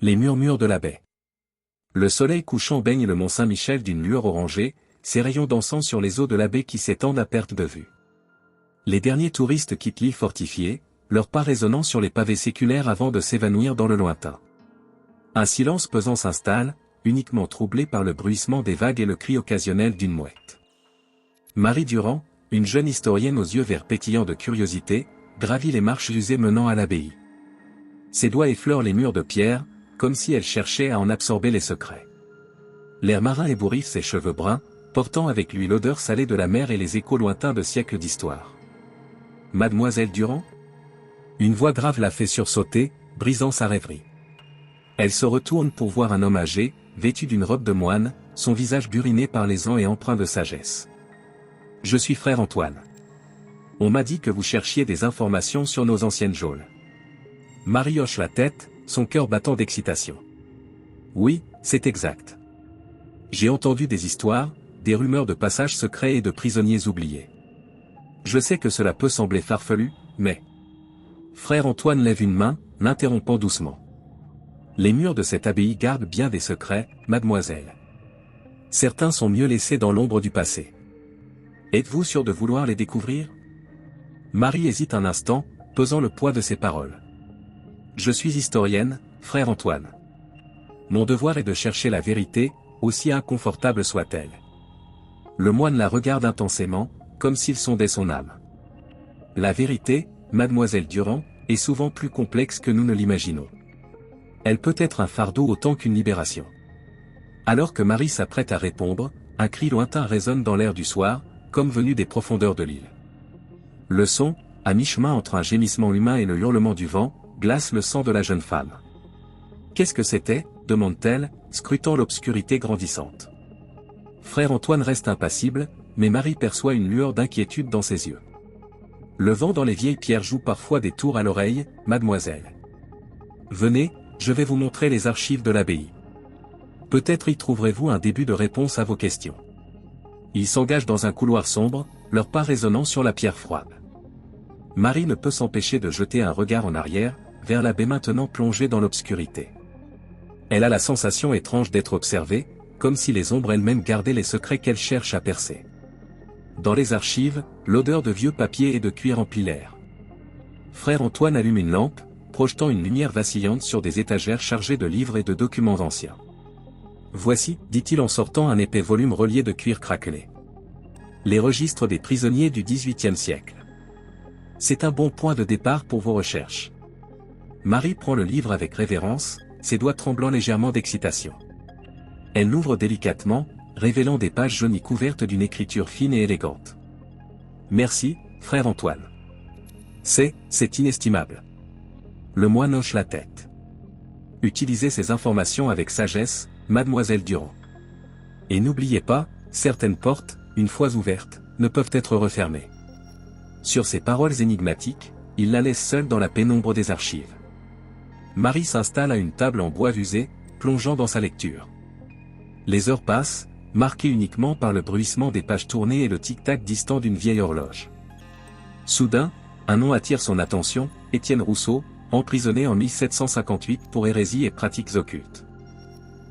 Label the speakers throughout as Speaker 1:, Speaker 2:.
Speaker 1: Les murmures de la baie. Le soleil couchant baigne le mont Saint-Michel d'une lueur orangée, ses rayons dansant sur les eaux de la baie qui s'étendent à perte de vue. Les derniers touristes quittent l'île fortifiée, leurs pas résonnant sur les pavés séculaires avant de s'évanouir dans le lointain. Un silence pesant s'installe, uniquement troublé par le bruissement des vagues et le cri occasionnel d'une mouette. Marie Durand, une jeune historienne aux yeux verts pétillants de curiosité, gravit les marches usées menant à l'abbaye. Ses doigts effleurent les murs de pierre, comme si elle cherchait à en absorber les secrets. L'air marin ébouriffe ses cheveux bruns, portant avec lui l'odeur salée de la mer et les échos lointains de siècles d'histoire. « Mademoiselle Durand ?» Une voix grave la fait sursauter, brisant sa rêverie. Elle se retourne pour voir un homme âgé, vêtu d'une robe de moine, son visage buriné par les ans et empreint de sagesse. « Je suis frère Antoine. On m'a dit que vous cherchiez des informations sur nos anciennes geôles. » Marie hoche la tête, son cœur battant d'excitation. « Oui, c'est exact. J'ai entendu des histoires, des rumeurs de passages secrets et de prisonniers oubliés. Je sais que cela peut sembler farfelu, mais... » Frère Antoine lève une main, l'interrompant doucement. « Les murs de cette abbaye gardent bien des secrets, mademoiselle. Certains sont mieux laissés dans l'ombre du passé. Êtes-vous sûr de vouloir les découvrir ?» Marie hésite un instant, pesant le poids de ses paroles. « Je suis historienne, frère Antoine. Mon devoir est de chercher la vérité, aussi inconfortable soit-elle. » Le moine la regarde intensément, comme s'il sondait son âme. « La vérité, mademoiselle Durand, est souvent plus complexe que nous ne l'imaginons. Elle peut être un fardeau autant qu'une libération. » Alors que Marie s'apprête à répondre, un cri lointain résonne dans l'air du soir, comme venu des profondeurs de l'île. Le son, à mi-chemin entre un gémissement humain et le hurlement du vent, glace le sang de la jeune femme. « Qu'est-ce que c'était ?» demande-t-elle, scrutant l'obscurité grandissante. Frère Antoine reste impassible, mais Marie perçoit une lueur d'inquiétude dans ses yeux. Le vent dans les vieilles pierres joue parfois des tours à l'oreille, mademoiselle. Venez, je vais vous montrer les archives de l'abbaye. Peut-être y trouverez-vous un début de réponse à vos questions. Ils s'engagent dans un couloir sombre, leurs pas résonnant sur la pierre froide. Marie ne peut s'empêcher de jeter un regard en arrière, vers la baie maintenant plongée dans l'obscurité. Elle a la sensation étrange d'être observée, comme si les ombres elles-mêmes gardaient les secrets qu'elle cherche à percer. Dans les archives, l'odeur de vieux papier et de cuir emplit l'air. Frère Antoine allume une lampe, projetant une lumière vacillante sur des étagères chargées de livres et de documents anciens. « Voici, dit-il en sortant un épais volume relié de cuir craquelé. Les registres des prisonniers du XVIIIe siècle. C'est un bon point de départ pour vos recherches. » Marie prend le livre avec révérence, ses doigts tremblant légèrement d'excitation. Elle l'ouvre délicatement, révélant des pages jaunies couvertes d'une écriture fine et élégante. « Merci, frère Antoine. C'est inestimable. » Le moine hoche la tête. « Utilisez ces informations avec sagesse, mademoiselle Durand. Et n'oubliez pas, certaines portes, une fois ouvertes, ne peuvent être refermées. » Sur ces paroles énigmatiques, il la laisse seule dans la pénombre des archives. Marie s'installe à une table en bois usé, plongeant dans sa lecture. Les heures passent, marquées uniquement par le bruissement des pages tournées et le tic-tac distant d'une vieille horloge. Soudain, un nom attire son attention, Étienne Rousseau, emprisonné en 1758 pour hérésie et pratiques occultes.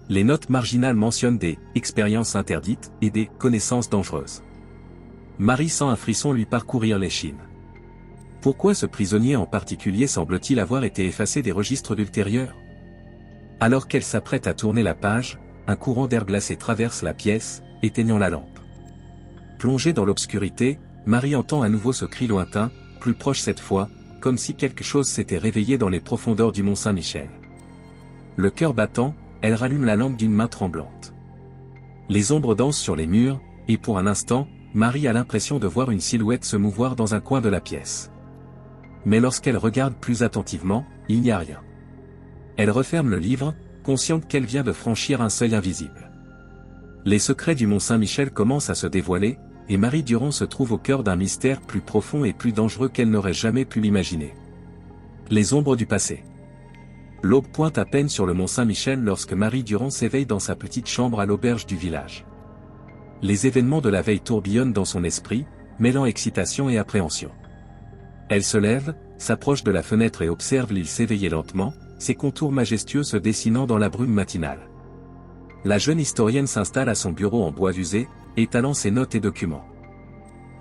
Speaker 1: Les notes marginales mentionnent des « expériences interdites » et des « connaissances dangereuses ». Marie sent un frisson lui parcourir l'échine. Pourquoi ce prisonnier en particulier semble-t-il avoir été effacé des registres d'ultérieurs? Alors qu'elle s'apprête à tourner la page, un courant d'air glacé traverse la pièce, éteignant la lampe. Plongée dans l'obscurité, Marie entend à nouveau ce cri lointain, plus proche cette fois, comme si quelque chose s'était réveillé dans les profondeurs du mont Saint-Michel. Le cœur battant, elle rallume la lampe d'une main tremblante. Les ombres dansent sur les murs, et pour un instant, Marie a l'impression de voir une silhouette se mouvoir dans un coin de la pièce. Mais lorsqu'elle regarde plus attentivement, il n'y a rien. Elle referme le livre, consciente qu'elle vient de franchir un seuil invisible. Les secrets du mont Saint-Michel commencent à se dévoiler, et Marie Durand se trouve au cœur d'un mystère plus profond et plus dangereux qu'elle n'aurait jamais pu l'imaginer. Les ombres du passé. L'aube pointe à peine sur le mont Saint-Michel lorsque Marie Durand s'éveille dans sa petite chambre à l'auberge du village. Les événements de la veille tourbillonnent dans son esprit, mêlant excitation et appréhension. Elle se lève, s'approche de la fenêtre et observe l'île s'éveiller lentement, ses contours majestueux se dessinant dans la brume matinale. La jeune historienne s'installe à son bureau en bois usé, étalant ses notes et documents.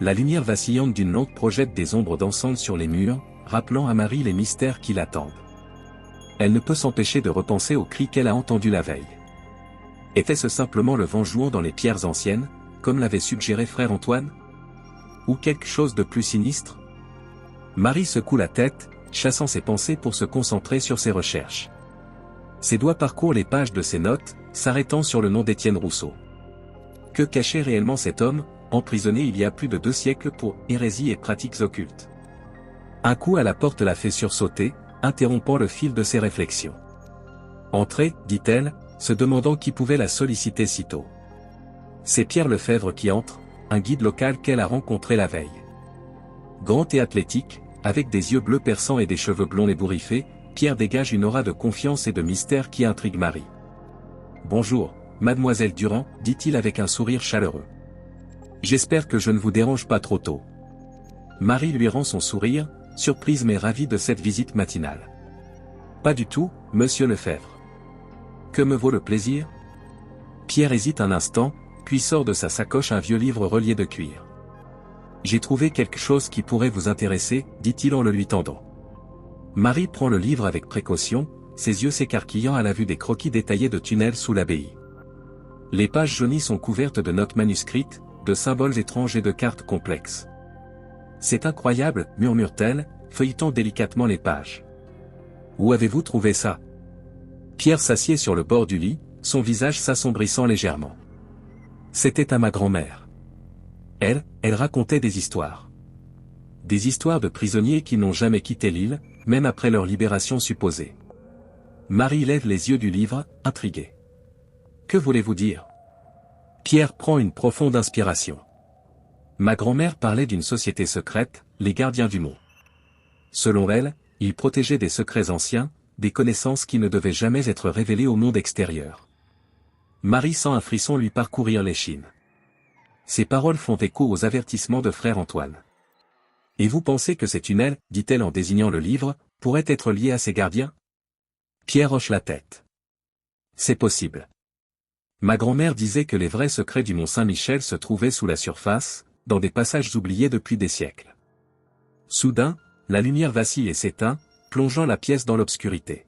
Speaker 1: La lumière vacillante d'une lampe projette des ombres dansantes sur les murs, rappelant à Marie les mystères qui l'attendent. Elle ne peut s'empêcher de repenser aux cris qu'elle a entendus la veille. Était-ce simplement le vent jouant dans les pierres anciennes, comme l'avait suggéré frère Antoine? Ou quelque chose de plus sinistre? Marie secoue la tête, chassant ses pensées pour se concentrer sur ses recherches. Ses doigts parcourent les pages de ses notes, s'arrêtant sur le nom d'Étienne Rousseau. Que cachait réellement cet homme, emprisonné il y a plus de 2 siècles pour hérésie et pratiques occultes? Un coup à la porte la fait sursauter, interrompant le fil de ses réflexions. « Entrez, dit-elle, se demandant qui pouvait la solliciter si tôt. C'est Pierre Lefebvre qui entre, un guide local qu'elle a rencontré la veille. Grand et athlétique, avec des yeux bleus perçants et des cheveux blonds ébouriffés, Pierre dégage une aura de confiance et de mystère qui intrigue Marie. « Bonjour, mademoiselle Durand, dit-il avec un sourire chaleureux. J'espère que je ne vous dérange pas trop tôt. » Marie lui rend son sourire, surprise mais ravie de cette visite matinale. « Pas du tout, monsieur Lefebvre. Que me vaut le plaisir ?» Pierre hésite un instant, puis sort de sa sacoche un vieux livre relié de cuir. « J'ai trouvé quelque chose qui pourrait vous intéresser, dit-il en le lui tendant. Marie prend le livre avec précaution, ses yeux s'écarquillant à la vue des croquis détaillés de tunnels sous l'abbaye. Les pages jaunies sont couvertes de notes manuscrites, de symboles étranges et de cartes complexes. « C'est incroyable, murmure-t-elle, feuilletant délicatement les pages. Où avez-vous trouvé ça ?» Pierre s'assied sur le bord du lit, son visage s'assombrissant légèrement. « C'était à ma grand-mère. Elle racontait des histoires. Des histoires de prisonniers qui n'ont jamais quitté l'île, même après leur libération supposée. » Marie lève les yeux du livre, intriguée. « Que voulez-vous dire ?» Pierre prend une profonde inspiration. « Ma grand-mère parlait d'une société secrète, les gardiens du mont. Selon elle, ils protégeaient des secrets anciens, des connaissances qui ne devaient jamais être révélées au monde extérieur. » Marie sent un frisson lui parcourir l'échine. Ces paroles font écho aux avertissements de frère Antoine. « Et vous pensez que ces tunnels, dit-elle en désignant le livre, pourraient être liés à ces gardiens ?» Pierre hoche la tête. « C'est possible. Ma grand-mère disait que les vrais secrets du Mont Saint-Michel se trouvaient sous la surface, dans des passages oubliés depuis des siècles. » Soudain, la lumière vacille et s'éteint, plongeant la pièce dans l'obscurité.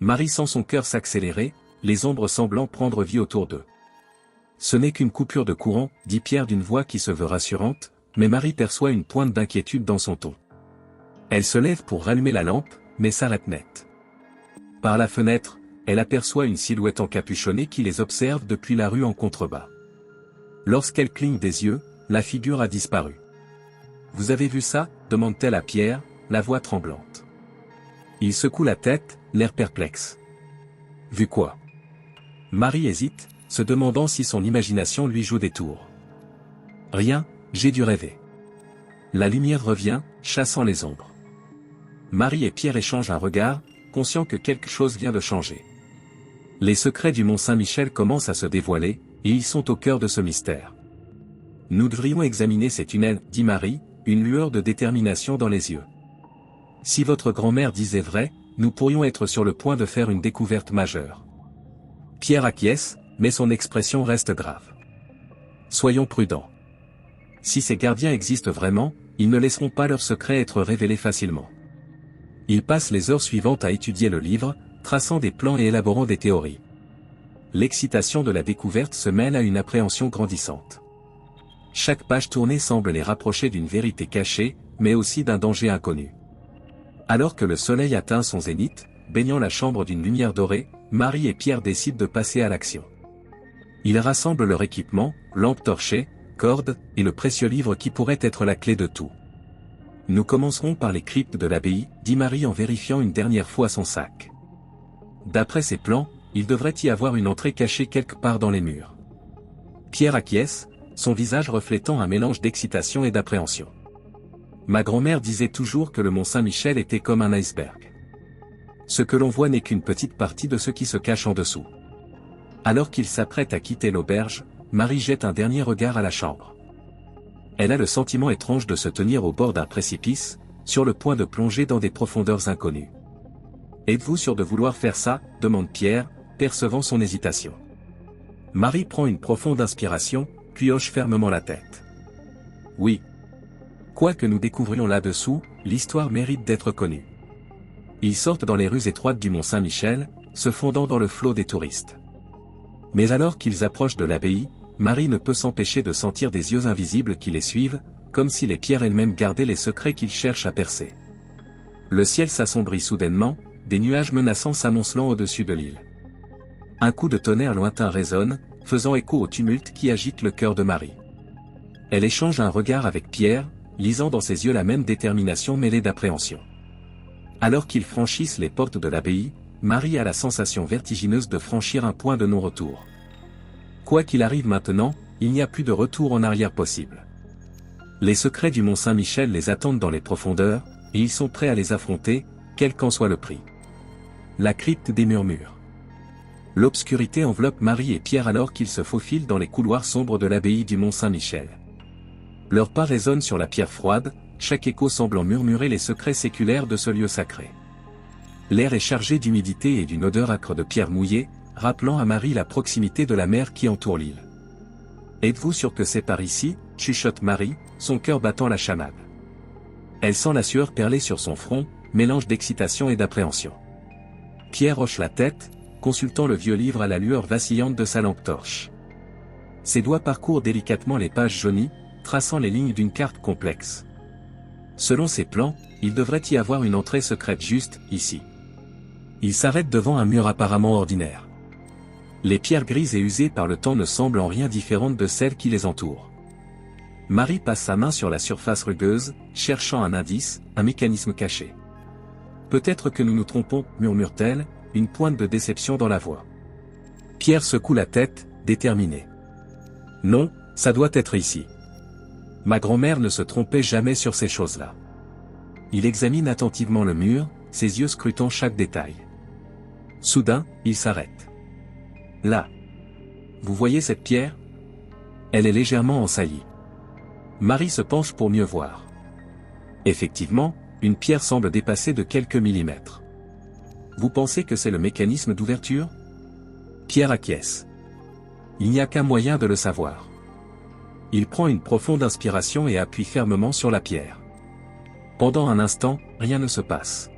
Speaker 1: Marie sent son cœur s'accélérer, les ombres semblant prendre vie autour d'eux. « Ce n'est qu'une coupure de courant, dit Pierre d'une voix qui se veut rassurante, mais Marie perçoit une pointe d'inquiétude dans son ton. Elle se lève pour rallumer la lampe, mais s'arrête net. Par la fenêtre, elle aperçoit une silhouette encapuchonnée qui les observe depuis la rue en contrebas. Lorsqu'elle cligne des yeux, la figure a disparu. « Vous avez vu ça ?» demande-t-elle à Pierre, la voix tremblante. Il secoue la tête, l'air perplexe. « Vu quoi ?» Marie hésite, se demandant si son imagination lui joue des tours. « Rien, j'ai dû rêver. » La lumière revient, chassant les ombres. Marie et Pierre échangent un regard, conscients que quelque chose vient de changer. Les secrets du Mont Saint-Michel commencent à se dévoiler, et ils sont au cœur de ce mystère. « Nous devrions examiner ces tunnels, dit Marie, une lueur de détermination dans les yeux. Si votre grand-mère disait vrai, nous pourrions être sur le point de faire une découverte majeure. » Pierre acquiesce, mais son expression reste grave. « Soyons prudents. Si ces gardiens existent vraiment, ils ne laisseront pas leurs secrets être révélés facilement. » Il passe les heures suivantes à étudier le livre, traçant des plans et élaborant des théories. L'excitation de la découverte se mêle à une appréhension grandissante. Chaque page tournée semble les rapprocher d'une vérité cachée, mais aussi d'un danger inconnu. Alors que le soleil atteint son zénith, baignant la chambre d'une lumière dorée, Marie et Pierre décident de passer à l'action. Ils rassemblent leur équipement, lampes torchées, cordes, et le précieux livre qui pourrait être la clé de tout. « Nous commencerons par les cryptes de l'abbaye, dit Marie en vérifiant une dernière fois son sac. D'après ses plans, il devrait y avoir une entrée cachée quelque part dans les murs. » Pierre acquiesce, son visage reflétant un mélange d'excitation et d'appréhension. « Ma grand-mère disait toujours que le Mont Saint-Michel était comme un iceberg. Ce que l'on voit n'est qu'une petite partie de ce qui se cache en dessous. » Alors qu'il s'apprête à quitter l'auberge, Marie jette un dernier regard à la chambre. Elle a le sentiment étrange de se tenir au bord d'un précipice, sur le point de plonger dans des profondeurs inconnues. Êtes-vous sûr de vouloir faire ça, demande Pierre, percevant son hésitation. Marie prend une profonde inspiration, puis hoche fermement la tête. Oui. Quoi que nous découvrions là-dessous, l'histoire mérite d'être connue. Ils sortent dans les rues étroites du Mont-Saint-Michel, se fondant dans le flot des touristes. Mais alors qu'ils approchent de l'abbaye, Marie ne peut s'empêcher de sentir des yeux invisibles qui les suivent, comme si les pierres elles-mêmes gardaient les secrets qu'ils cherchent à percer. Le ciel s'assombrit soudainement, des nuages menaçants s'amoncelant au-dessus de l'île. Un coup de tonnerre lointain résonne, faisant écho au tumulte qui agite le cœur de Marie. Elle échange un regard avec Pierre, lisant dans ses yeux la même détermination mêlée d'appréhension. Alors qu'ils franchissent les portes de l'abbaye, Marie a la sensation vertigineuse de franchir un point de non-retour. Quoi qu'il arrive maintenant, il n'y a plus de retour en arrière possible. Les secrets du Mont-Saint-Michel les attendent dans les profondeurs, et ils sont prêts à les affronter, quel qu'en soit le prix. La crypte des murmures. L'obscurité enveloppe Marie et Pierre alors qu'ils se faufilent dans les couloirs sombres de l'abbaye du Mont-Saint-Michel. Leurs pas résonnent sur la pierre froide, chaque écho semblant murmurer les secrets séculaires de ce lieu sacré. L'air est chargé d'humidité et d'une odeur âcre de pierre mouillée, rappelant à Marie la proximité de la mer qui entoure l'île. « Êtes-vous sûr que c'est par ici » chuchote Marie, son cœur battant la chamade. Elle sent la sueur perler sur son front, mélange d'excitation et d'appréhension. Pierre hoche la tête, consultant le vieux livre à la lueur vacillante de sa lampe torche. Ses doigts parcourent délicatement les pages jaunies, traçant les lignes d'une carte complexe. Selon ses plans, il devrait y avoir une entrée secrète juste, ici. Il s'arrête devant un mur apparemment ordinaire. Les pierres grises et usées par le temps ne semblent en rien différentes de celles qui les entourent. Marie passe sa main sur la surface rugueuse, cherchant un indice, un mécanisme caché. « Peut-être que nous nous trompons, murmure-t-elle, une pointe de déception dans la voix. Pierre secoue la tête, déterminé. « Non, ça doit être ici. Ma grand-mère ne se trompait jamais sur ces choses-là. » Il examine attentivement le mur, ses yeux scrutant chaque détail. Soudain, il s'arrête. « Là. Vous voyez cette pierre ? Elle est légèrement ensaillie. » Marie se penche pour mieux voir. Effectivement, une pierre semble dépasser de quelques millimètres. Vous pensez que c'est le mécanisme d'ouverture ? Pierre acquiesce. Il n'y a qu'un moyen de le savoir. Il prend une profonde inspiration et appuie fermement sur la pierre. Pendant un instant, rien ne se passe.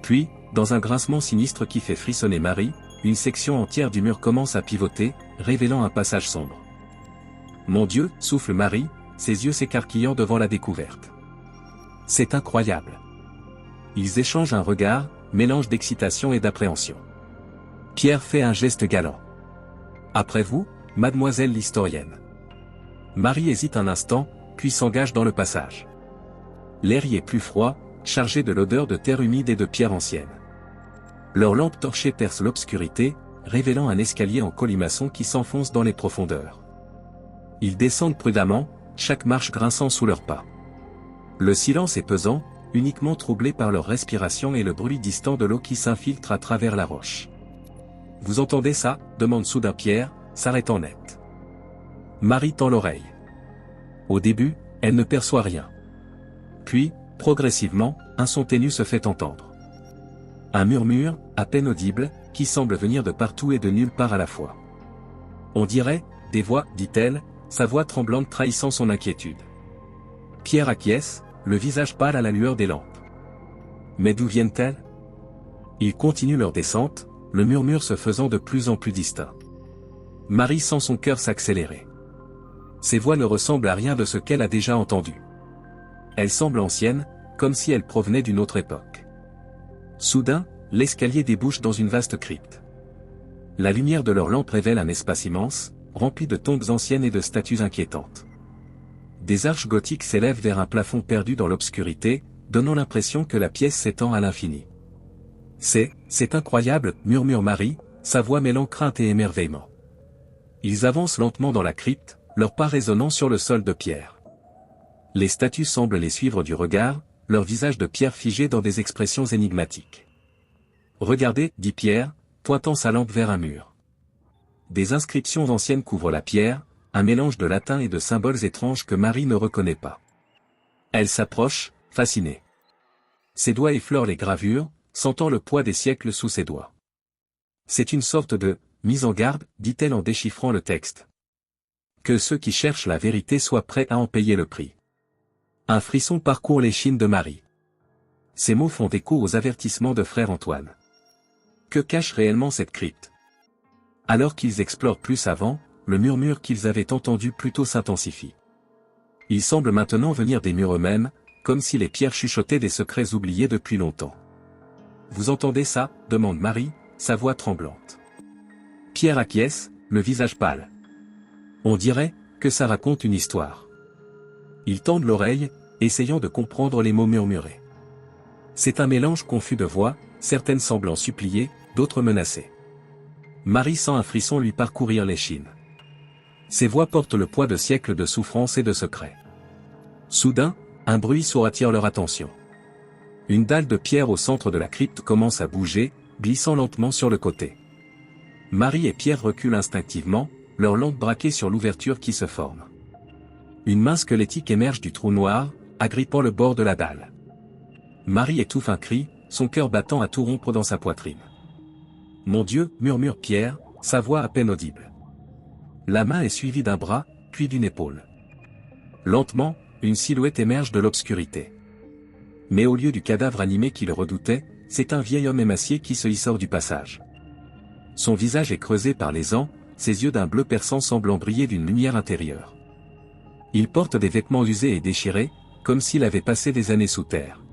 Speaker 1: Puis, dans un grincement sinistre qui fait frissonner Marie, une section entière du mur commence à pivoter, révélant un passage sombre. « Mon Dieu » souffle Marie, ses yeux s'écarquillant devant la découverte. C'est incroyable. Ils échangent un regard, mélange d'excitation et d'appréhension. Pierre fait un geste galant. « Après vous, mademoiselle l'historienne. » Marie hésite un instant, puis s'engage dans le passage. L'air y est plus froid, chargé de l'odeur de terre humide et de pierre ancienne. Leur lampe torchée perce l'obscurité, révélant un escalier en colimaçon qui s'enfonce dans les profondeurs. Ils descendent prudemment, chaque marche grinçant sous leurs pas. Le silence est pesant, uniquement troublé par leur respiration et le bruit distant de l'eau qui s'infiltre à travers la roche. « Vous entendez ça » demande soudain Pierre, s'arrêtant net. Marie tend l'oreille. Au début, elle ne perçoit rien. Puis, progressivement, un son ténu se fait entendre. Un murmure, à peine audible, qui semble venir de partout et de nulle part à la fois. « On dirait, des voix » dit-elle, sa voix tremblante trahissant son inquiétude. Pierre acquiesce, le visage pâle à la lueur des lampes. Mais d'où viennent-elles ? Ils continuent leur descente, le murmure se faisant de plus en plus distinct. Marie sent son cœur s'accélérer. Ces voix ne ressemblent à rien de ce qu'elle a déjà entendu. Elles semblent anciennes, comme si elles provenaient d'une autre époque. Soudain, l'escalier débouche dans une vaste crypte. La lumière de leur lampe révèle un espace immense, rempli de tombes anciennes et de statues inquiétantes. Des arches gothiques s'élèvent vers un plafond perdu dans l'obscurité, donnant l'impression que la pièce s'étend à l'infini. « C'est incroyable » murmure Marie, sa voix mêlant crainte et émerveillement. Ils avancent lentement dans la crypte, leurs pas résonnant sur le sol de pierre. Les statues semblent les suivre du regard, leurs visages de pierre figés dans des expressions énigmatiques. « Regardez » dit Pierre, pointant sa lampe vers un mur. Des inscriptions anciennes couvrent la pierre, un mélange de latin et de symboles étranges que Marie ne reconnaît pas. Elle s'approche, fascinée. Ses doigts effleurent les gravures, sentant le poids des siècles sous ses doigts. C'est une sorte de « mise en garde », dit-elle en déchiffrant le texte. Que ceux qui cherchent la vérité soient prêts à en payer le prix. Un frisson parcourt l'échine de Marie. Ces mots font écho aux avertissements de frère Antoine. Que cache réellement cette crypte? Alors qu'ils explorent plus avant, le murmure qu'ils avaient entendu plus tôt s'intensifie. Il semble maintenant venir des murs eux-mêmes, comme si les pierres chuchotaient des secrets oubliés depuis longtemps. « Vous entendez ça ?» demande Marie, sa voix tremblante. Pierre acquiesce, le visage pâle. On dirait que ça raconte une histoire. Ils tendent l'oreille, essayant de comprendre les mots murmurés. C'est un mélange confus de voix, certaines semblant supplier, d'autres menacer. Marie sent un frisson lui parcourir l'échine. Ces voix portent le poids de siècles de souffrance et de secrets. Soudain, un bruit sourd attire leur attention. Une dalle de pierre au centre de la crypte commence à bouger, glissant lentement sur le côté. Marie et Pierre reculent instinctivement, leurs langues braquées sur l'ouverture qui se forme. Une main squelettique émerge du trou noir, agrippant le bord de la dalle. Marie étouffe un cri, son cœur battant à tout rompre dans sa poitrine. « Mon Dieu !» murmure Pierre, sa voix à peine audible. La main est suivie d'un bras, puis d'une épaule. Lentement, une silhouette émerge de l'obscurité. Mais au lieu du cadavre animé qu'il redoutait, c'est un vieil homme émacié qui se y sort du passage. Son visage est creusé par les ans, ses yeux d'un bleu perçant semblant briller d'une lumière intérieure. Il porte des vêtements usés et déchirés, comme s'il avait passé des années sous terre.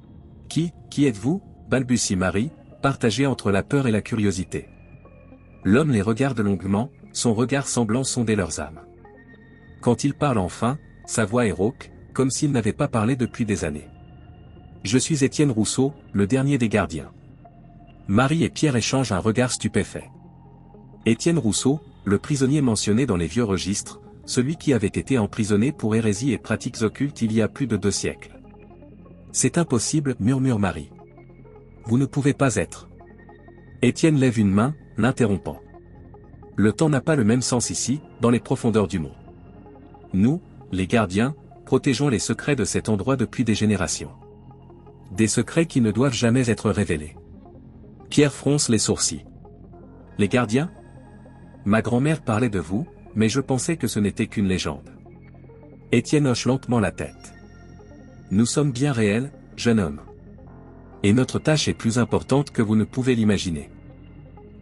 Speaker 1: « Qui êtes-vous » balbutie Marie, partagée entre la peur et la curiosité. L'homme les regarde longuement, son regard semblant sonder leurs âmes. Quand il parle enfin, sa voix est rauque, comme s'il n'avait pas parlé depuis des années. « Je suis Étienne Rousseau, le dernier des gardiens. » Marie et Pierre échangent un regard stupéfait. Étienne Rousseau, le prisonnier mentionné dans les vieux registres, celui qui avait été emprisonné pour hérésie et pratiques occultes il y a plus de 2 siècles. « C'est impossible » murmure Marie. « Vous ne pouvez pas être. » Étienne lève une main, l'interrompant. Le temps n'a pas le même sens ici, dans les profondeurs du mont. Nous, les gardiens, protégeons les secrets de cet endroit depuis des générations. Des secrets qui ne doivent jamais être révélés. Pierre fronce les sourcils. Les gardiens ? Ma grand-mère parlait de vous, mais je pensais que ce n'était qu'une légende. Étienne hoche lentement la tête. Nous sommes bien réels, jeune homme. Et notre tâche est plus importante que vous ne pouvez l'imaginer.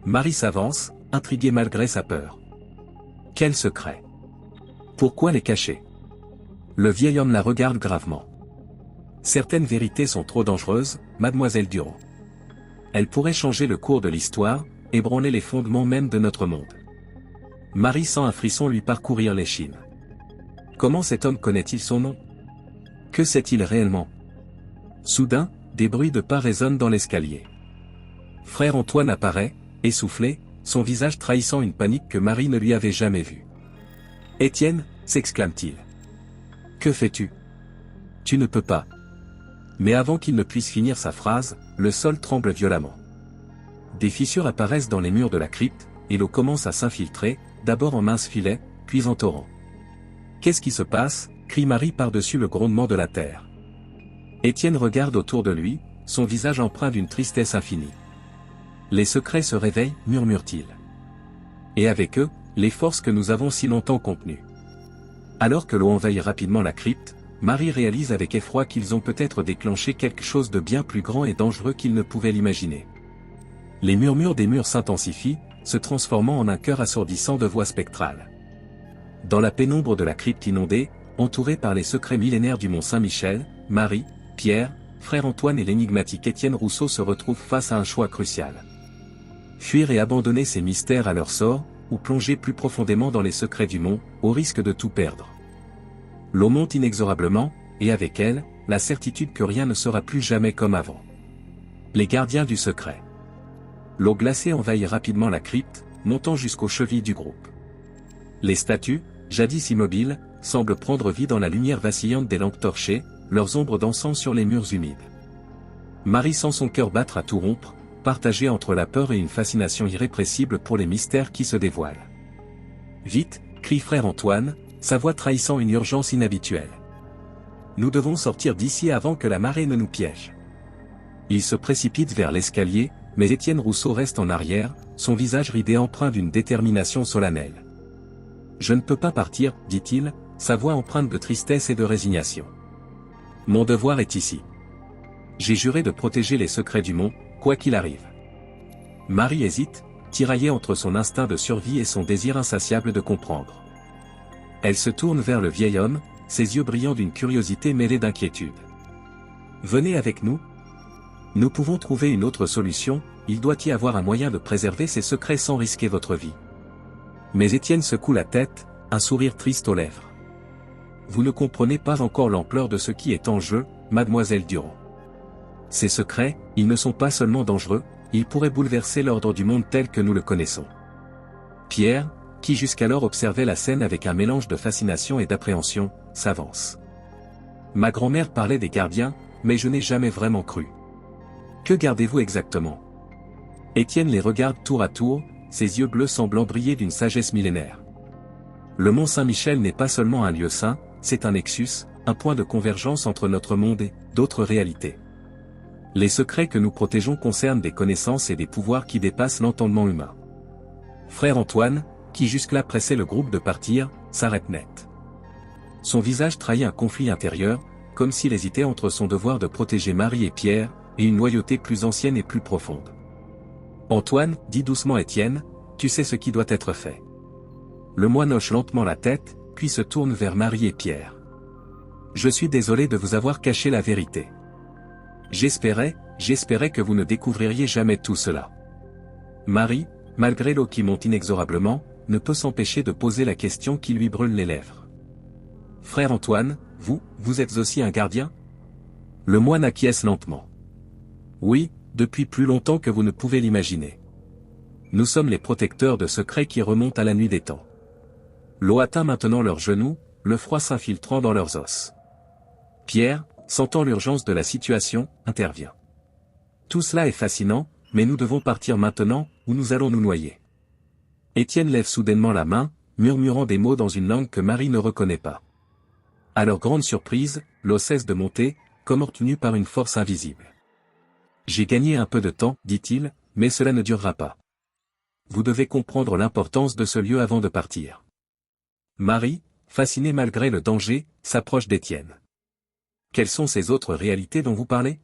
Speaker 1: Marie s'avance, intriguée malgré sa peur. Quel secret? Pourquoi les cacher? Le vieil homme la regarde gravement. Certaines vérités sont trop dangereuses, mademoiselle Durand. Elles pourraient changer le cours de l'histoire, ébranler les fondements même de notre monde. Marie sent un frisson lui parcourir l'échine. Comment cet homme connaît-il son nom? Que sait-il réellement? Soudain, des bruits de pas résonnent dans l'escalier. Frère Antoine apparaît, essoufflé, son visage trahissant une panique que Marie ne lui avait jamais vue. « Étienne » s'exclame-t-il. « Que fais-tu? Tu ne peux pas. » Mais avant qu'il ne puisse finir sa phrase, le sol tremble violemment. Des fissures apparaissent dans les murs de la crypte, et l'eau commence à s'infiltrer, d'abord en minces filets, puis en torrent. « Qu'est-ce qui se passe » crie Marie par-dessus le grondement de la terre. Étienne regarde autour de lui, son visage empreint d'une tristesse infinie. « Les secrets se réveillent » murmure-t-il. « Et avec eux, les forces que nous avons si longtemps contenues. » Alors que l'eau envahit rapidement la crypte, Marie réalise avec effroi qu'ils ont peut-être déclenché quelque chose de bien plus grand et dangereux qu'ils ne pouvaient l'imaginer. Les murmures des murs s'intensifient, se transformant en un chœur assourdissant de voix spectrales. Dans la pénombre de la crypte inondée, entourée par les secrets millénaires du mont Saint-Michel, Marie, Pierre, frère Antoine et l'énigmatique Étienne Rousseau se retrouvent face à un choix crucial. Fuir et abandonner ces mystères à leur sort, ou plonger plus profondément dans les secrets du mont, au risque de tout perdre. L'eau monte inexorablement, et avec elle, la certitude que rien ne sera plus jamais comme avant. Les gardiens du secret. L'eau glacée envahit rapidement la crypte, montant jusqu'aux chevilles du groupe. Les statues, jadis immobiles, semblent prendre vie dans la lumière vacillante des lampes torchées, leurs ombres dansant sur les murs humides. Marie sent son cœur battre à tout rompre, partagé entre la peur et une fascination irrépressible pour les mystères qui se dévoilent. « Vite !» crie frère Antoine, sa voix trahissant une urgence inhabituelle. « Nous devons sortir d'ici avant que la marée ne nous piège. » Il se précipite vers l'escalier, mais Étienne Rousseau reste en arrière, son visage ridé empreint d'une détermination solennelle. « Je ne peux pas partir, dit-il, sa voix empreinte de tristesse et de résignation. Mon devoir est ici. J'ai juré de protéger les secrets du monde, quoi qu'il arrive. » Marie hésite, tiraillée entre son instinct de survie et son désir insatiable de comprendre. Elle se tourne vers le vieil homme, ses yeux brillants d'une curiosité mêlée d'inquiétude. « Venez avec nous. Nous pouvons trouver une autre solution, il doit y avoir un moyen de préserver ces secrets sans risquer votre vie. » Mais Étienne secoue la tête, un sourire triste aux lèvres. « Vous ne comprenez pas encore l'ampleur de ce qui est en jeu, mademoiselle Durand. Ces secrets, ils ne sont pas seulement dangereux, ils pourraient bouleverser l'ordre du monde tel que nous le connaissons. » Pierre, qui jusqu'alors observait la scène avec un mélange de fascination et d'appréhension, s'avance. « Ma grand-mère parlait des gardiens, mais je n'ai jamais vraiment cru. Que gardez-vous exactement ?» Étienne les regarde tour à tour, ses yeux bleus semblant briller d'une sagesse millénaire. Le Mont Saint-Michel n'est pas seulement un lieu saint, c'est un nexus, un point de convergence entre notre monde et d'autres réalités. Les secrets que nous protégeons concernent des connaissances et des pouvoirs qui dépassent l'entendement humain. Frère Antoine, qui jusque-là pressait le groupe de partir, s'arrête net. Son visage trahit un conflit intérieur, comme s'il hésitait entre son devoir de protéger Marie et Pierre, et une loyauté plus ancienne et plus profonde. « Antoine, dit doucement Étienne, tu sais ce qui doit être fait. » Le moine hoche lentement la tête, puis se tourne vers Marie et Pierre. « Je suis désolé de vous avoir caché la vérité. J'espérais que vous ne découvririez jamais tout cela. » Marie, malgré l'eau qui monte inexorablement, ne peut s'empêcher de poser la question qui lui brûle les lèvres. « Frère Antoine, vous êtes aussi un gardien ?» Le moine acquiesce lentement. « Oui, depuis plus longtemps que vous ne pouvez l'imaginer. Nous sommes les protecteurs de secrets qui remontent à la nuit des temps. » L'eau atteint maintenant leurs genoux, le froid s'infiltrant dans leurs os. Pierre, sentant l'urgence de la situation, intervient. « Tout cela est fascinant, mais nous devons partir maintenant, ou nous allons nous noyer. » Étienne lève soudainement la main, murmurant des mots dans une langue que Marie ne reconnaît pas. À leur grande surprise, l'eau cesse de monter, comme retenue par une force invisible. « J'ai gagné un peu de temps, dit-il, mais cela ne durera pas. Vous devez comprendre l'importance de ce lieu avant de partir. » Marie, fascinée malgré le danger, s'approche d'Étienne. « Quelles sont ces autres réalités dont vous parlez?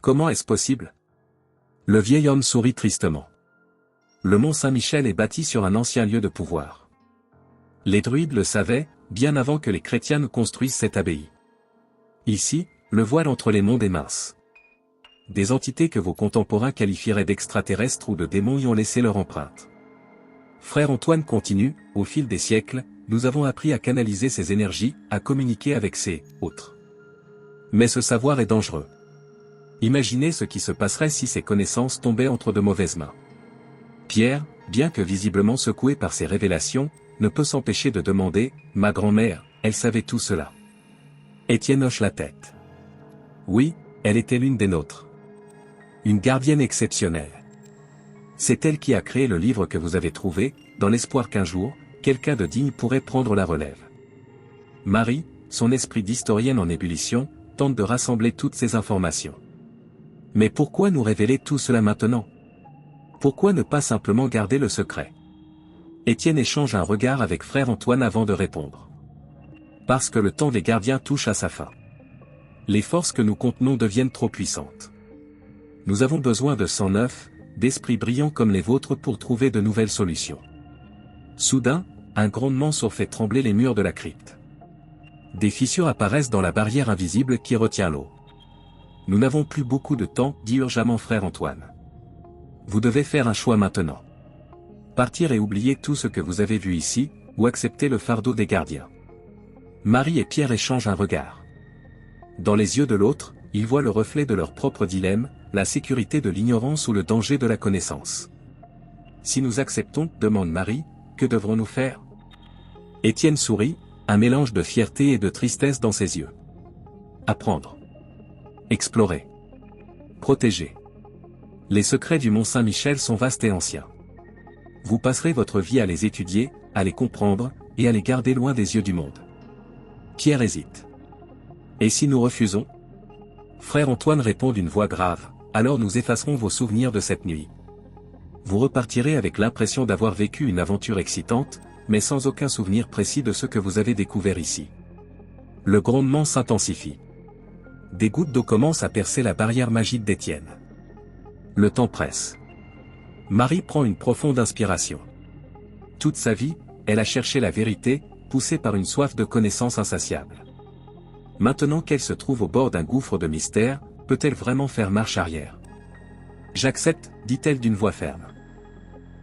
Speaker 1: Comment est-ce possible ?» Le vieil homme sourit tristement. Le Mont Saint-Michel est bâti sur un ancien lieu de pouvoir. Les druides le savaient, bien avant que les chrétiens ne construisent cette abbaye. Ici, le voile entre les mondes est mince. Des entités que vos contemporains qualifieraient d'extraterrestres ou de démons y ont laissé leur empreinte. Frère Antoine continue, au fil des siècles, nous avons appris à canaliser ces énergies, à communiquer avec ces autres. Mais ce savoir est dangereux. Imaginez ce qui se passerait si ces connaissances tombaient entre de mauvaises mains. Pierre, bien que visiblement secoué par ces révélations, ne peut s'empêcher de demander, « Ma grand-mère, elle savait tout cela. » Étienne hoche la tête. Oui, elle était l'une des nôtres. Une gardienne exceptionnelle. C'est elle qui a créé le livre que vous avez trouvé, dans l'espoir qu'un jour, quelqu'un de digne pourrait prendre la relève. Marie, son esprit d'historienne en ébullition, tente de rassembler toutes ces informations. Mais pourquoi nous révéler tout cela maintenant? Pourquoi ne pas simplement garder le secret? Étienne échange un regard avec frère Antoine avant de répondre. Parce que le temps des gardiens touche à sa fin. Les forces que nous contenons deviennent trop puissantes. Nous avons besoin de sang neuf, d'esprits brillants comme les vôtres pour trouver de nouvelles solutions. Soudain, un grondement sourd fait trembler les murs de la crypte. Des fissures apparaissent dans la barrière invisible qui retient l'eau. Nous n'avons plus beaucoup de temps, dit urgemment frère Antoine. Vous devez faire un choix maintenant. Partir et oublier tout ce que vous avez vu ici, ou accepter le fardeau des gardiens. Marie et Pierre échangent un regard. Dans les yeux de l'autre, ils voient le reflet de leur propre dilemme, la sécurité de l'ignorance ou le danger de la connaissance. Si nous acceptons, demande Marie, que devrons-nous faire? Étienne sourit, un mélange de fierté et de tristesse dans ses yeux. Apprendre. Explorer. Protéger. Les secrets du Mont Saint-Michel sont vastes et anciens. Vous passerez votre vie à les étudier, à les comprendre, et à les garder loin des yeux du monde. Pierre hésite. Et si nous refusons? Frère Antoine répond d'une voix grave, alors nous effacerons vos souvenirs de cette nuit. Vous repartirez avec l'impression d'avoir vécu une aventure excitante, mais sans aucun souvenir précis de ce que vous avez découvert ici. Le grondement s'intensifie. Des gouttes d'eau commencent à percer la barrière magique d'Étienne. Le temps presse. Marie prend une profonde inspiration. Toute sa vie, elle a cherché la vérité, poussée par une soif de connaissance insatiable. Maintenant qu'elle se trouve au bord d'un gouffre de mystère, peut-elle vraiment faire marche arrière? J'accepte, dit-elle d'une voix ferme.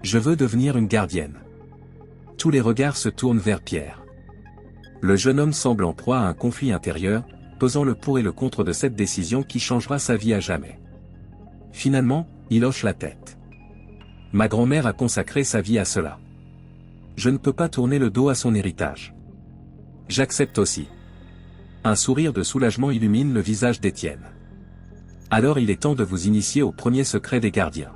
Speaker 1: Je veux devenir une gardienne. Tous les regards se tournent vers Pierre. Le jeune homme semble en proie à un conflit intérieur, pesant le pour et le contre de cette décision qui changera sa vie à jamais. Finalement, il hoche la tête. Ma grand-mère a consacré sa vie à cela. Je ne peux pas tourner le dos à son héritage. J'accepte aussi. Un sourire de soulagement illumine le visage d'Étienne. Alors il est temps de vous initier au premier secret des gardiens.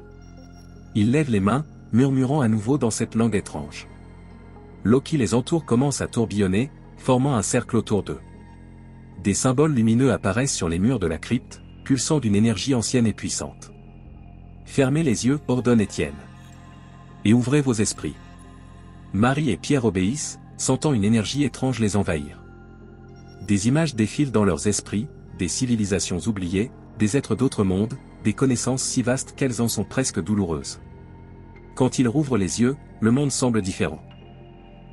Speaker 1: Il lève les mains, murmurant à nouveau dans cette langue étrange. L'eau qui les entoure commence à tourbillonner, formant un cercle autour d'eux. Des symboles lumineux apparaissent sur les murs de la crypte, pulsant d'une énergie ancienne et puissante. Fermez les yeux, ordonne Étienne. Et ouvrez vos esprits. Marie et Pierre obéissent, sentant une énergie étrange les envahir. Des images défilent dans leurs esprits, des civilisations oubliées, des êtres d'autres mondes, des connaissances si vastes qu'elles en sont presque douloureuses. Quand ils rouvrent les yeux, le monde semble différent.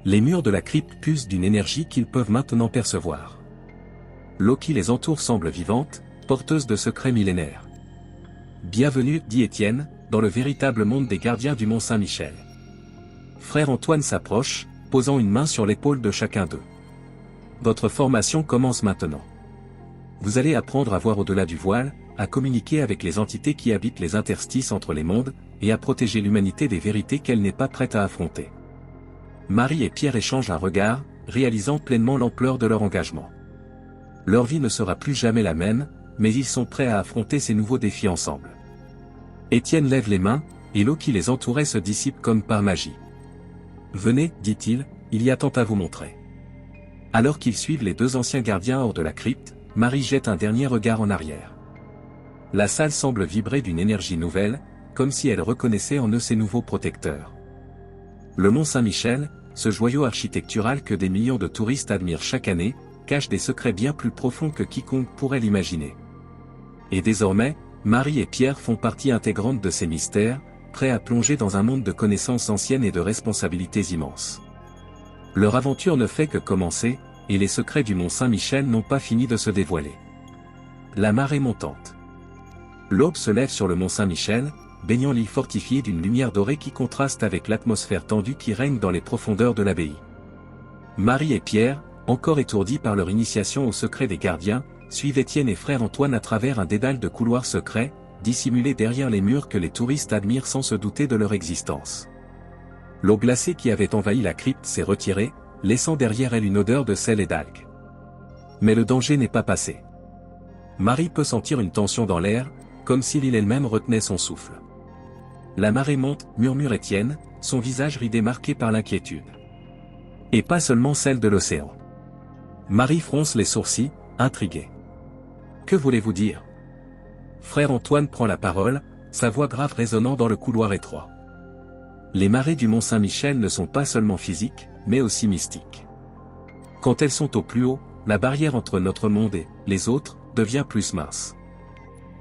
Speaker 1: Les murs de la crypte puissent d'une énergie qu'ils peuvent maintenant percevoir. L'eau qui les entoure semble vivante, porteuse de secrets millénaires. Bienvenue, dit Étienne, dans le véritable monde des gardiens du Mont Saint-Michel. Frère Antoine s'approche, posant une main sur l'épaule de chacun d'eux. Votre formation commence maintenant. Vous allez apprendre à voir au-delà du voile, à communiquer avec les entités qui habitent les interstices entre les mondes, et à protéger l'humanité des vérités qu'elle n'est pas prête à affronter. Marie et Pierre échangent un regard, réalisant pleinement l'ampleur de leur engagement. Leur vie ne sera plus jamais la même, mais ils sont prêts à affronter ces nouveaux défis ensemble. Étienne lève les mains, et l'eau qui les entourait se dissipe comme par magie. Venez, dit-il, il y a tant à vous montrer. Alors qu'ils suivent les deux anciens gardiens hors de la crypte, Marie jette un dernier regard en arrière. La salle semble vibrer d'une énergie nouvelle, comme si elle reconnaissait en eux ses nouveaux protecteurs. Le Mont Saint-Michel, ce joyau architectural que des millions de touristes admirent chaque année, cache des secrets bien plus profonds que quiconque pourrait l'imaginer. Et désormais, Marie et Pierre font partie intégrante de ces mystères, prêts à plonger dans un monde de connaissances anciennes et de responsabilités immenses. Leur aventure ne fait que commencer, et les secrets du Mont Saint-Michel n'ont pas fini de se dévoiler. La marée montante. L'aube se lève sur le Mont Saint-Michel, baignant l'île fortifiée d'une lumière dorée qui contraste avec l'atmosphère tendue qui règne dans les profondeurs de l'abbaye. Marie et Pierre, encore étourdis par leur initiation au secret des gardiens, suivent Étienne et frère Antoine à travers un dédale de couloirs secrets, dissimulés derrière les murs que les touristes admirent sans se douter de leur existence. L'eau glacée qui avait envahi la crypte s'est retirée, laissant derrière elle une odeur de sel et d'algues. Mais le danger n'est pas passé. Marie peut sentir une tension dans l'air, comme si l'île elle-même retenait son souffle. La marée monte, murmure Étienne, son visage ridé marqué par l'inquiétude. Et pas seulement celle de l'océan. Marie fronce les sourcils, intriguée. Que voulez-vous dire? Frère Antoine prend la parole, sa voix grave résonnant dans le couloir étroit. Les marées du Mont Saint-Michel ne sont pas seulement physiques, mais aussi mystiques. Quand elles sont au plus haut, la barrière entre notre monde et les autres devient plus mince.